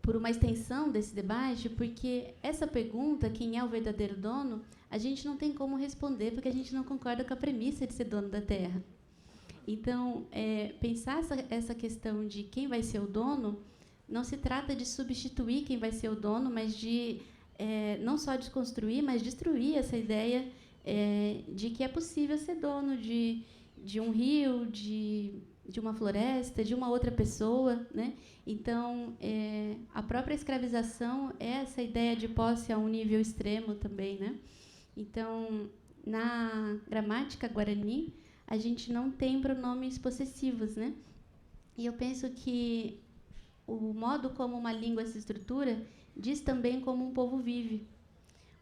Speaker 4: por uma extensão desse debate, porque essa pergunta, quem é o verdadeiro dono, a gente não tem como responder, porque a gente não concorda com a premissa de ser dono da terra. Então, pensar essa questão de quem vai ser o dono, não se trata de substituir quem vai ser o dono, mas de não só desconstruir, mas destruir essa ideia de que é possível ser dono de um rio, de uma floresta, de uma outra pessoa, né? Então, a própria escravização é essa ideia de posse a um nível extremo também, né? Então, na gramática guarani, a gente não tem pronomes possessivos, né? E eu penso que o modo como uma língua se estrutura diz também como um povo vive.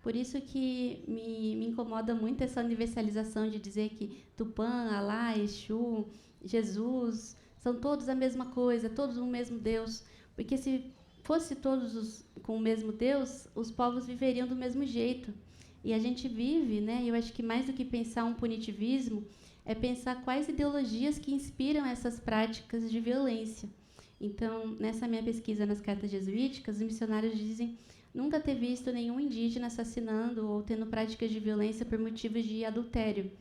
Speaker 4: Por isso que me incomoda muito essa universalização de dizer que Tupã, Alá, Exu, Jesus, são todos a mesma coisa, todos o mesmo Deus. Porque se fosse todos com o mesmo Deus, os povos viveriam do mesmo jeito. E a gente vive, né? Eu acho que mais do que pensar um punitivismo, é pensar quais ideologias que inspiram essas práticas de violência. Então, nessa minha pesquisa nas cartas jesuíticas, os missionários dizem nunca ter visto nenhum indígena assassinando ou tendo práticas de violência por motivos de adultério.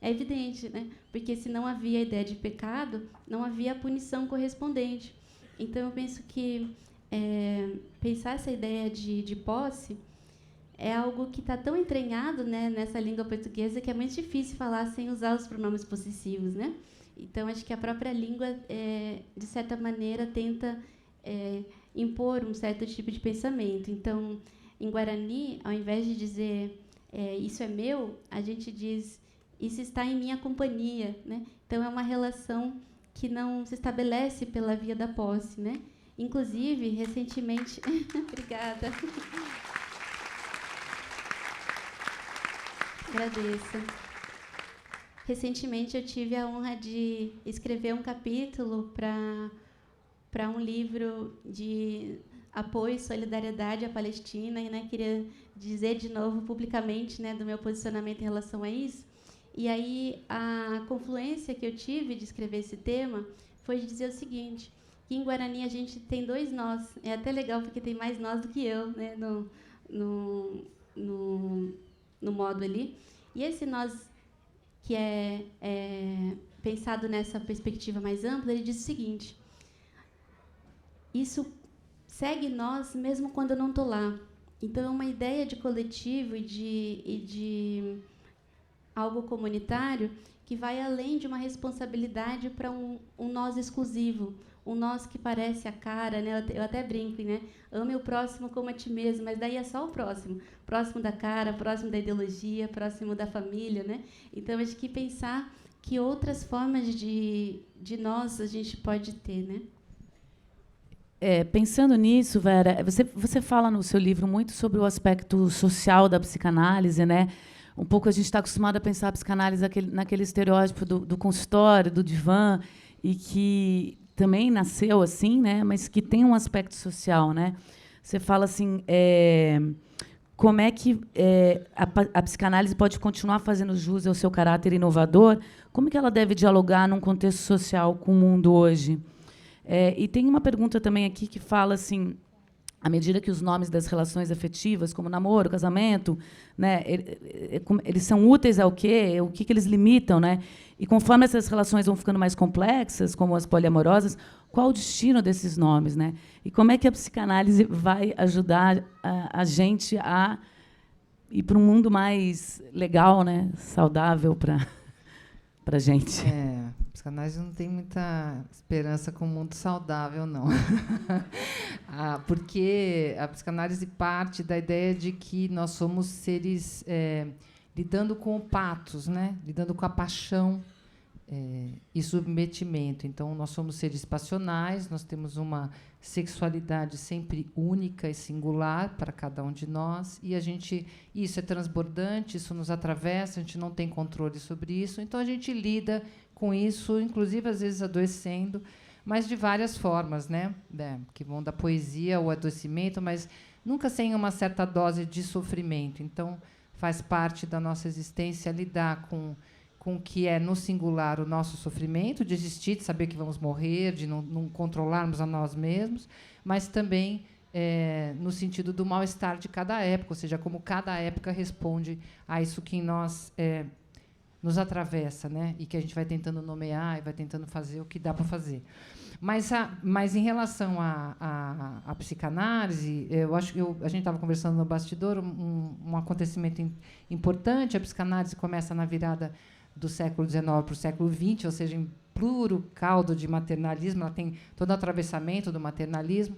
Speaker 4: É evidente, né? Porque se não havia a ideia de pecado, não havia a punição correspondente. Então, eu penso que pensar essa ideia de posse é algo que está tão entranhado, né, nessa língua portuguesa que é muito difícil falar sem usar os pronomes possessivos, né? Então, acho que a própria língua, de certa maneira, tenta impor um certo tipo de pensamento. Então, em Guarani, ao invés de dizer isso é meu, a gente diz isso está em minha companhia, né? Então, é uma relação que não se estabelece pela via da posse, né? Inclusive, recentemente... Obrigada. Agradeço. Recentemente, eu tive a honra de escrever um capítulo para um livro de apoio e solidariedade à Palestina, e, né, queria dizer de novo publicamente, né, do meu posicionamento em relação a isso. E aí a confluência que eu tive de escrever esse tema foi de dizer o seguinte, que em Guarani a gente tem dois nós. É até legal porque tem mais nós do que eu, né, no modo ali. E esse nós que é pensado nessa perspectiva mais ampla, ele diz o seguinte: isso segue nós mesmo quando eu não estou lá. Então, é uma ideia de coletivo e de algo comunitário que vai além de uma responsabilidade para um nós exclusivo, um nós que parece a cara, né? Eu até brinco, né? Ame o próximo como a ti mesmo, mas daí é só o próximo. Próximo da cara, próximo da ideologia, próximo da família, né? Então, acho que pensar que outras formas de nós a gente pode ter, né?
Speaker 2: Pensando nisso, Vera, você fala no seu livro muito sobre o aspecto social da psicanálise, né? Um pouco a gente está acostumado a pensar a psicanálise naquele estereótipo do consultório, do divã, e que também nasceu assim, né? Mas que tem um aspecto social, né? Você fala assim, como é que a psicanálise pode continuar fazendo jus ao seu caráter inovador? Como que ela deve dialogar num contexto social com o mundo hoje? E tem uma pergunta também aqui que fala assim, à medida que os nomes das relações afetivas, como namoro, casamento, né, eles são úteis ao quê? O que eles limitam, né? E conforme essas relações vão ficando mais complexas, como as poliamorosas, qual o destino desses nomes, né? E como é que a psicanálise vai ajudar a gente a ir para um mundo mais legal, né? Saudável para a gente.
Speaker 3: A psicanálise não tem muita esperança com um mundo saudável, não. Porque a psicanálise parte da ideia de que nós somos seres lidando com o patos, né? Lidando com a paixão e submetimento. Então, nós somos seres passionais, nós temos uma sexualidade sempre única e singular para cada um de nós, e isso é transbordante, isso nos atravessa, a gente não tem controle sobre isso, então a gente lida com isso, inclusive às vezes adoecendo, mas de várias formas, né? Que vão da poesia ao adoecimento, mas nunca sem uma certa dose de sofrimento. Então, faz parte da nossa existência lidar com o que é, no singular, o nosso sofrimento, de existir, de saber que vamos morrer, de não controlarmos a nós mesmos, mas também no sentido do mal-estar de cada época, ou seja, como cada época responde a isso que em nós nos atravessa, né? E que a gente vai tentando nomear e vai tentando fazer o que dá para fazer. Mas em relação à psicanálise, eu acho que a gente estava conversando no bastidor, um acontecimento importante. A psicanálise começa na virada do século XIX para o século XX, ou seja, em puro caldo de maternalismo, ela tem todo o atravessamento do maternalismo,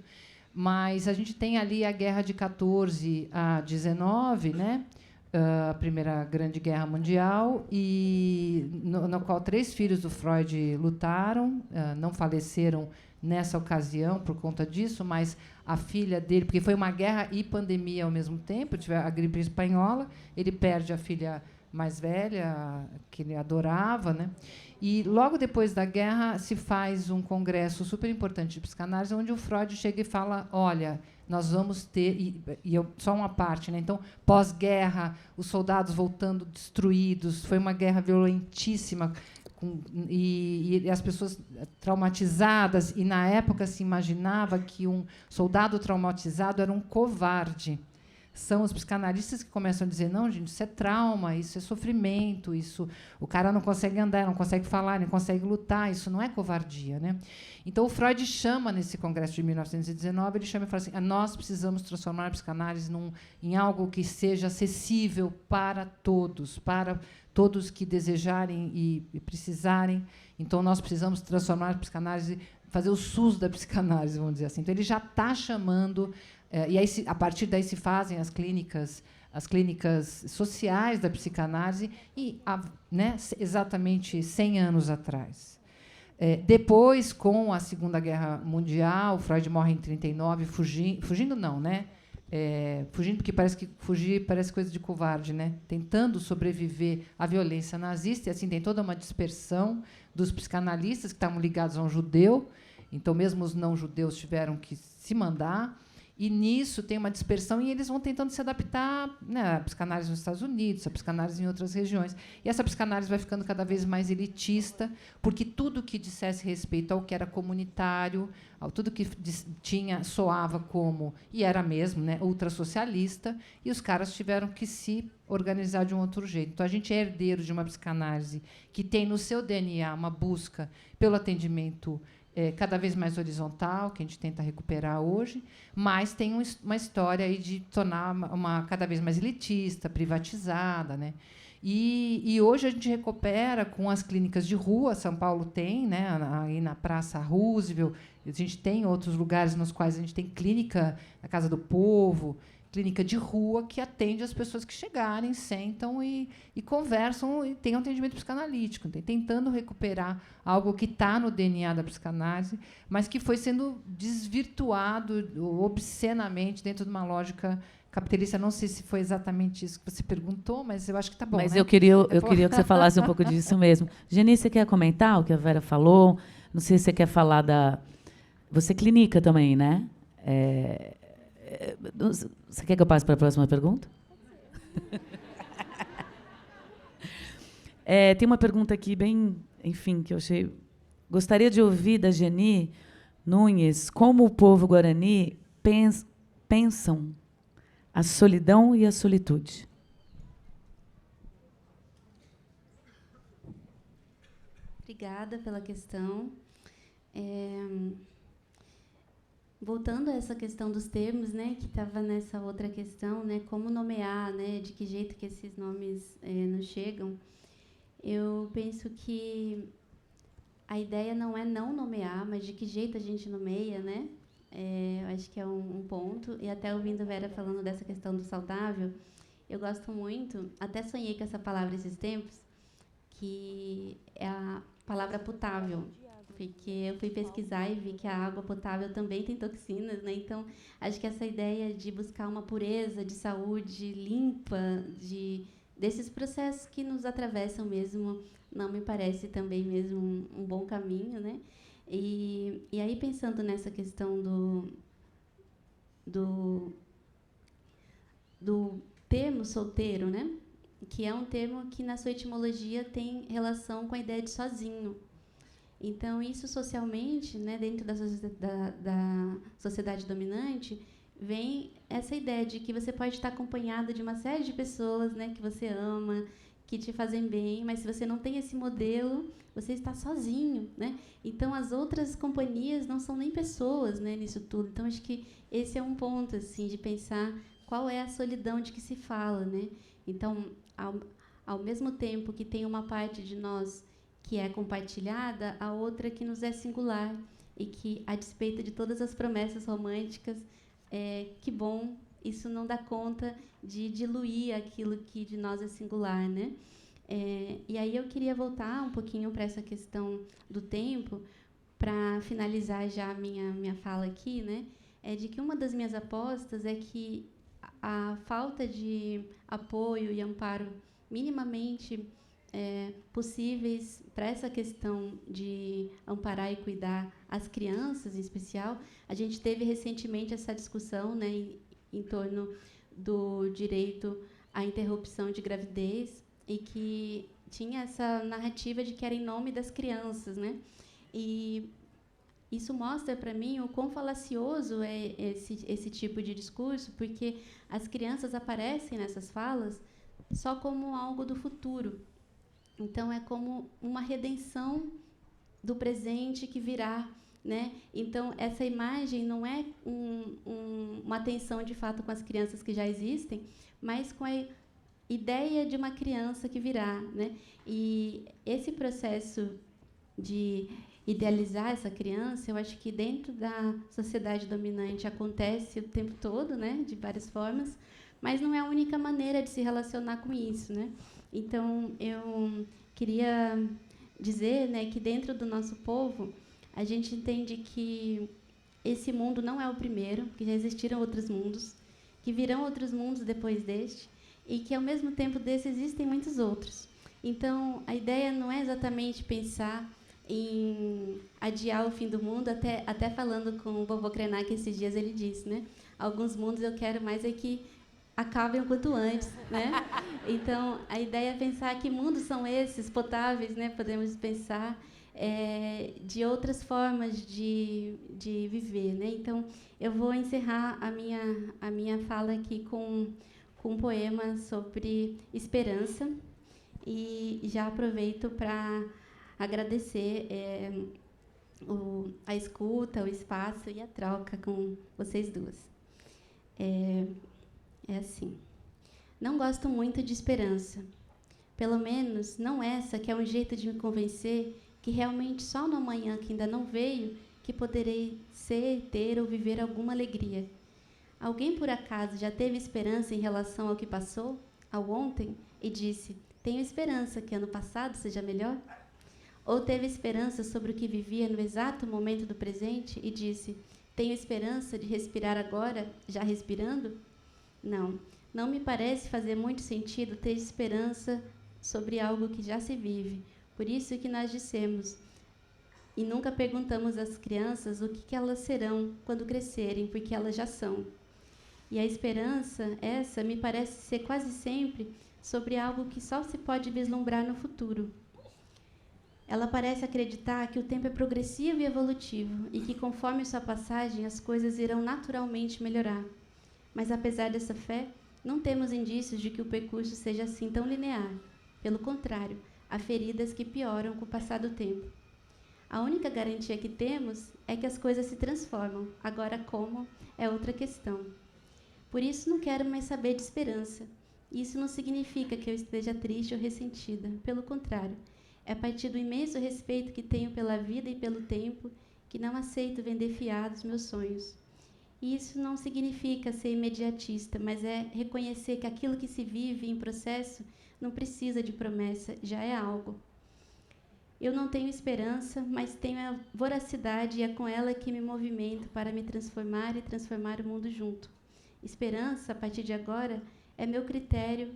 Speaker 3: mas a gente tem ali a guerra de 14 a 19, né? A Primeira Grande Guerra Mundial, e no qual 3 filhos do Freud lutaram, não faleceram nessa ocasião por conta disso, mas a filha dele, porque foi uma guerra e pandemia ao mesmo tempo, tive a gripe espanhola, ele perde a filha mais velha, que ele adorava, né? E logo depois da guerra se faz um congresso super importante de psicanálise, onde o Freud chega e fala: olha, nós vamos ter, só uma parte, né? Então, pós-guerra, os soldados voltando destruídos, foi uma guerra violentíssima, e as pessoas traumatizadas, e na época se imaginava que um soldado traumatizado era um covarde. São os psicanalistas que começam a dizer: não, gente, isso é trauma, isso é sofrimento, isso, o cara não consegue andar, não consegue falar, não consegue lutar, isso não é covardia, né? Então, o Freud chama, nesse congresso de 1919, ele chama e fala assim: nós precisamos transformar a psicanálise em algo que seja acessível para todos que desejarem e precisarem. Então, nós precisamos transformar a psicanálise, fazer o SUS da psicanálise, vamos dizer assim. Então, ele já está chamando... e aí, a partir daí se fazem as clínicas sociais da psicanálise, né, exatamente 100 anos atrás. Depois, com a Segunda Guerra Mundial, Freud morre em 1939, fugindo não, né? Fugindo, porque fugir parece coisa de covarde, né? Tentando sobreviver à violência nazista, e assim tem toda uma dispersão dos psicanalistas que estavam ligados a um judeu, então mesmo os não judeus tiveram que se mandar. E nisso tem uma dispersão, e eles vão tentando se adaptar, né, à psicanálise nos Estados Unidos, à psicanálise em outras regiões. E essa psicanálise vai ficando cada vez mais elitista, porque tudo que dissesse respeito ao que era comunitário, tudo que soava como, e era mesmo, né, ultrassocialista, e os caras tiveram que se organizar de um outro jeito. Então, a gente é herdeiro de uma psicanálise que tem no seu DNA uma busca pelo atendimento cada vez mais horizontal, que a gente tenta recuperar hoje, mas tem uma história aí de tornar uma cada vez mais elitista, privatizada, né? E hoje a gente recupera com as clínicas de rua. São Paulo tem, né, aí na Praça Roosevelt, a gente tem outros lugares nos quais a gente tem clínica na Casa do Povo, clínica de rua, que atende as pessoas que chegarem, sentam e conversam, e tem um atendimento psicanalítico, tentando recuperar algo que está no DNA da psicanálise, mas que foi sendo desvirtuado obscenamente dentro de uma lógica capitalista. Não sei se foi exatamente isso que você perguntou, mas eu acho que está bom.
Speaker 2: Mas
Speaker 3: né?
Speaker 2: eu queria que você falasse um pouco disso mesmo. Geni, você quer comentar o que a Vera falou? Não sei se você quer falar da... Você clinica também, né? Você quer que eu passe para a próxima pergunta? Tem uma pergunta aqui bem, enfim, que eu achei... Gostaria de ouvir da Geni Nunes como o povo guarani pensam a solidão e a solitude.
Speaker 4: Obrigada pela questão. voltando a essa questão dos termos, né, que estava nessa outra questão, né, como nomear, né, de que jeito que esses nomes nos chegam, eu penso que a ideia não é não nomear, mas de que jeito a gente nomeia, né? Eu acho que é um ponto. E até ouvindo Vera falando dessa questão do saudável, eu gosto muito, até sonhei com essa palavra esses tempos, que é a palavra potável, porque eu fui pesquisar e vi que a água potável também tem toxinas, né? Então, acho que essa ideia de buscar uma pureza de saúde limpa, desses processos que nos atravessam mesmo, não me parece também mesmo um bom caminho, né? E aí, pensando nessa questão do termo solteiro, né? Que é um termo que, na sua etimologia, tem relação com a ideia de sozinho. Então, isso socialmente, né, dentro da sociedade dominante, vem essa ideia de que você pode estar acompanhado de uma série de pessoas, né, que você ama, que te fazem bem, mas se você não tem esse modelo, você está sozinho, né? Então, as outras companhias não são nem pessoas, né, nisso tudo. Então, acho que esse é um ponto, assim, de pensar qual é a solidão de que se fala, né? Então, ao mesmo tempo que tem uma parte de nós que é compartilhada, a outra que nos é singular e que, a despeito de todas as promessas românticas, que bom, isso não dá conta de diluir aquilo que de nós é singular, né? E aí eu queria voltar um pouquinho para essa questão do tempo, para finalizar já a minha fala aqui, né? É de que uma das minhas apostas é que a falta de apoio e amparo minimamente possíveis para essa questão de amparar e cuidar as crianças, em especial. A gente teve recentemente essa discussão, né, em torno do direito à interrupção de gravidez, e que tinha essa narrativa de que era em nome das crianças, né? E isso mostra para mim o quão falacioso é esse tipo de discurso, porque as crianças aparecem nessas falas só como algo do futuro. Então, é como uma redenção do presente que virá, né? Então, essa imagem não é uma atenção, de fato, com as crianças que já existem, mas com a ideia de uma criança que virá, né? E esse processo de idealizar essa criança, eu acho que dentro da sociedade dominante acontece o tempo todo, né? De várias formas, mas não é a única maneira de se relacionar com isso, né? Então, eu queria dizer, né, que dentro do nosso povo, a gente entende que esse mundo não é o primeiro, que já existiram outros mundos, que virão outros mundos depois deste, e que, ao mesmo tempo desse, existem muitos outros. Então, a ideia não é exatamente pensar em adiar o fim do mundo, até falando com o vovô Krenak esses dias, ele disse, né, alguns mundos eu quero mais é que acabem o quanto antes, né? Então, a ideia é pensar que mundos são esses potáveis, né? Podemos pensar de outras formas de viver, né? Então, eu vou encerrar a minha fala aqui com um poema sobre esperança, e já aproveito para agradecer a escuta, o espaço e a troca com vocês duas. É assim. Não gosto muito de esperança. Pelo menos não essa que é um jeito de me convencer que realmente só no amanhã que ainda não veio que poderei ser, ter ou viver alguma alegria. Alguém por acaso já teve esperança em relação ao que passou, ao ontem, e disse: tenho esperança que ano passado seja melhor? Ou teve esperança sobre o que vivia no exato momento do presente e disse: tenho esperança de respirar agora, já respirando? Não me parece fazer muito sentido ter esperança sobre algo que já se vive. Por isso que nós dissemos, e nunca perguntamos às crianças o que elas serão quando crescerem, porque elas já são. E a esperança, essa, me parece ser quase sempre sobre algo que só se pode vislumbrar no futuro. Ela parece acreditar que o tempo é progressivo e evolutivo, e que, conforme sua passagem, as coisas irão naturalmente melhorar. Mas, apesar dessa fé, não temos indícios de que o percurso seja assim tão linear. Pelo contrário, há feridas que pioram com o passar do tempo. A única garantia que temos é que as coisas se transformam. Agora, como é outra questão. Por isso, não quero mais saber de esperança. Isso não significa que eu esteja triste ou ressentida. Pelo contrário, é a partir do imenso respeito que tenho pela vida e pelo tempo que não aceito vender fiados meus sonhos. E isso não significa ser imediatista, mas é reconhecer que aquilo que se vive em processo não precisa de promessa, já é algo. Eu não tenho esperança, mas tenho a voracidade e é com ela que me movimento para me transformar e transformar o mundo junto. Esperança, a partir de agora, é meu critério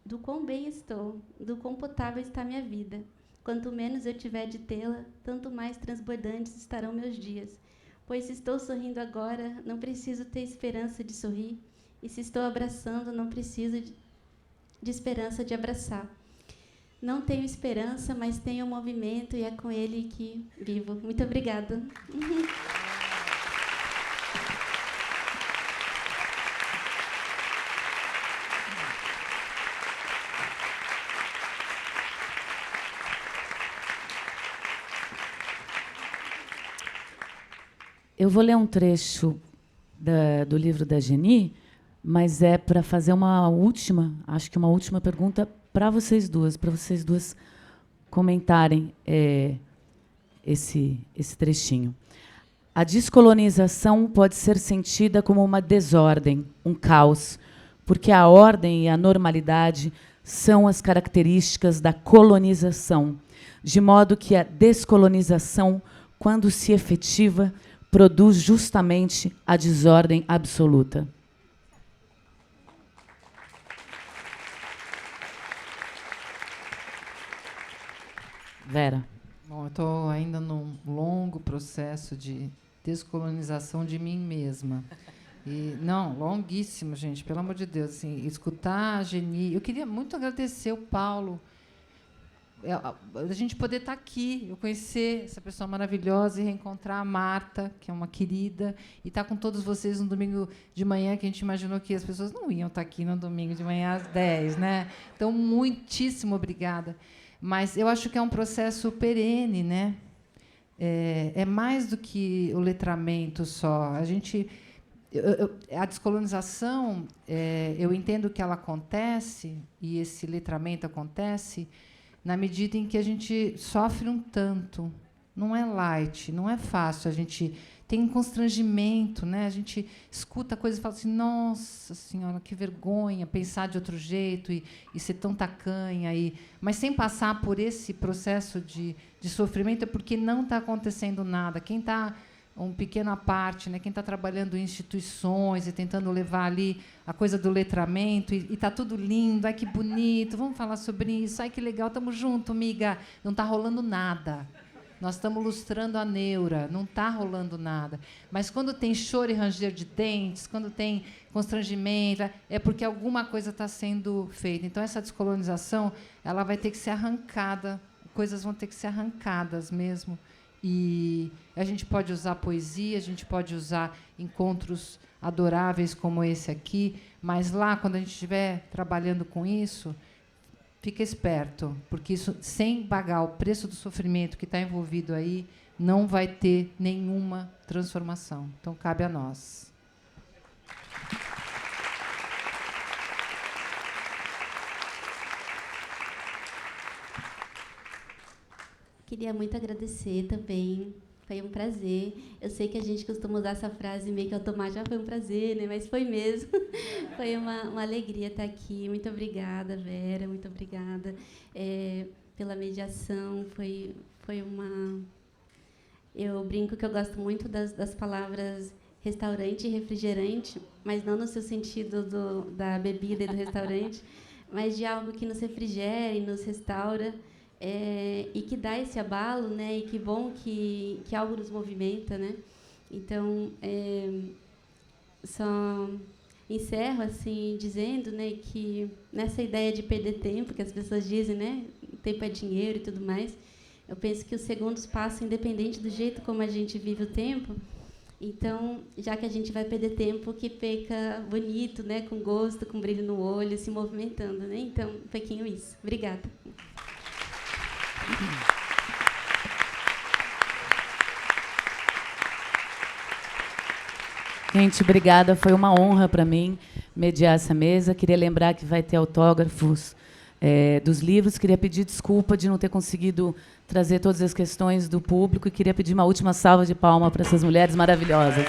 Speaker 4: do quão bem estou, do quão potável está minha vida. Quanto menos eu tiver de tê-la, tanto mais transbordantes estarão meus dias. Pois se estou sorrindo agora, não preciso ter esperança de sorrir. E se estou abraçando, não preciso de esperança de abraçar. Não tenho esperança, mas tenho movimento e é com ele que vivo. Muito obrigada.
Speaker 2: Eu vou ler um trecho do livro da Geni, mas é para fazer uma última pergunta para vocês duas comentarem esse trechinho. A descolonização pode ser sentida como uma desordem, um caos, porque a ordem e a normalidade são as características da colonização, de modo que a descolonização, quando se efetiva, produz justamente a desordem absoluta. Vera.
Speaker 3: Bom, eu estou ainda num longo processo de descolonização de mim mesma. E, não, longuíssimo, gente, pelo amor de Deus. Assim, escutar a Geni. Eu queria muito agradecer o Paulo. A gente poder estar aqui, eu conhecer essa pessoa maravilhosa e reencontrar a Marta, que é uma querida, e estar com todos vocês no domingo de manhã, que a gente imaginou que as pessoas não iam estar aqui no domingo de manhã às 10, né? Então, muitíssimo obrigada. Mas eu acho que é um processo perene, né? É mais do que o letramento só. A descolonização, eu entendo que ela acontece, e esse letramento acontece, na medida em que a gente sofre um tanto. Não é light, não é fácil. A gente tem um constrangimento, né? A gente escuta coisas e fala assim, nossa senhora, que vergonha, pensar de outro jeito e ser tão tacanha. Mas sem passar por esse processo de sofrimento, é porque não está acontecendo nada. Quem está uma pequena parte, né? Quem está trabalhando em instituições e tentando levar ali a coisa do letramento, e está tudo lindo, ai, que bonito, vamos falar sobre isso, ai, que legal, estamos juntos, amiga. Não está rolando nada. Nós estamos lustrando a neura, não está rolando nada. Mas quando tem choro e ranger de dentes, quando tem constrangimento, é porque alguma coisa está sendo feita. Então, essa descolonização, ela vai ter que ser arrancada, coisas vão ter que ser arrancadas mesmo. E a gente pode usar poesia, a gente pode usar encontros adoráveis como esse aqui, mas lá, quando a gente estiver trabalhando com isso, fica esperto, porque isso, sem pagar o preço do sofrimento que está envolvido aí, não vai ter nenhuma transformação. Então, cabe a nós.
Speaker 4: Queria muito agradecer também. Foi um prazer. Eu sei que a gente costuma usar essa frase meio que automática, já foi um prazer, né? Mas foi mesmo. Foi uma alegria estar aqui. Muito obrigada, Vera. Muito obrigada pela mediação. Foi uma... Eu brinco que eu gosto muito das palavras restaurante e refrigerante, mas não no seu sentido da bebida e do restaurante, mas de algo que nos refrigera e nos restaura. E que dá esse abalo, né? E que bom que algo nos movimenta, né? Então, só encerro assim dizendo, né, que nessa ideia de perder tempo, que as pessoas dizem, né, tempo é dinheiro e tudo mais, eu penso que os segundos passam independente do jeito como a gente vive o tempo. Então, já que a gente vai perder tempo, que perca bonito, né, com gosto, com brilho no olho, se movimentando, né? Então, um pouquinho isso. Obrigada.
Speaker 2: Gente, obrigada. Foi uma honra para mim mediar essa mesa. Queria lembrar que vai ter autógrafos dos livros. Queria pedir desculpa de não ter conseguido trazer todas as questões do público e queria pedir uma última salva de palmas para essas mulheres maravilhosas.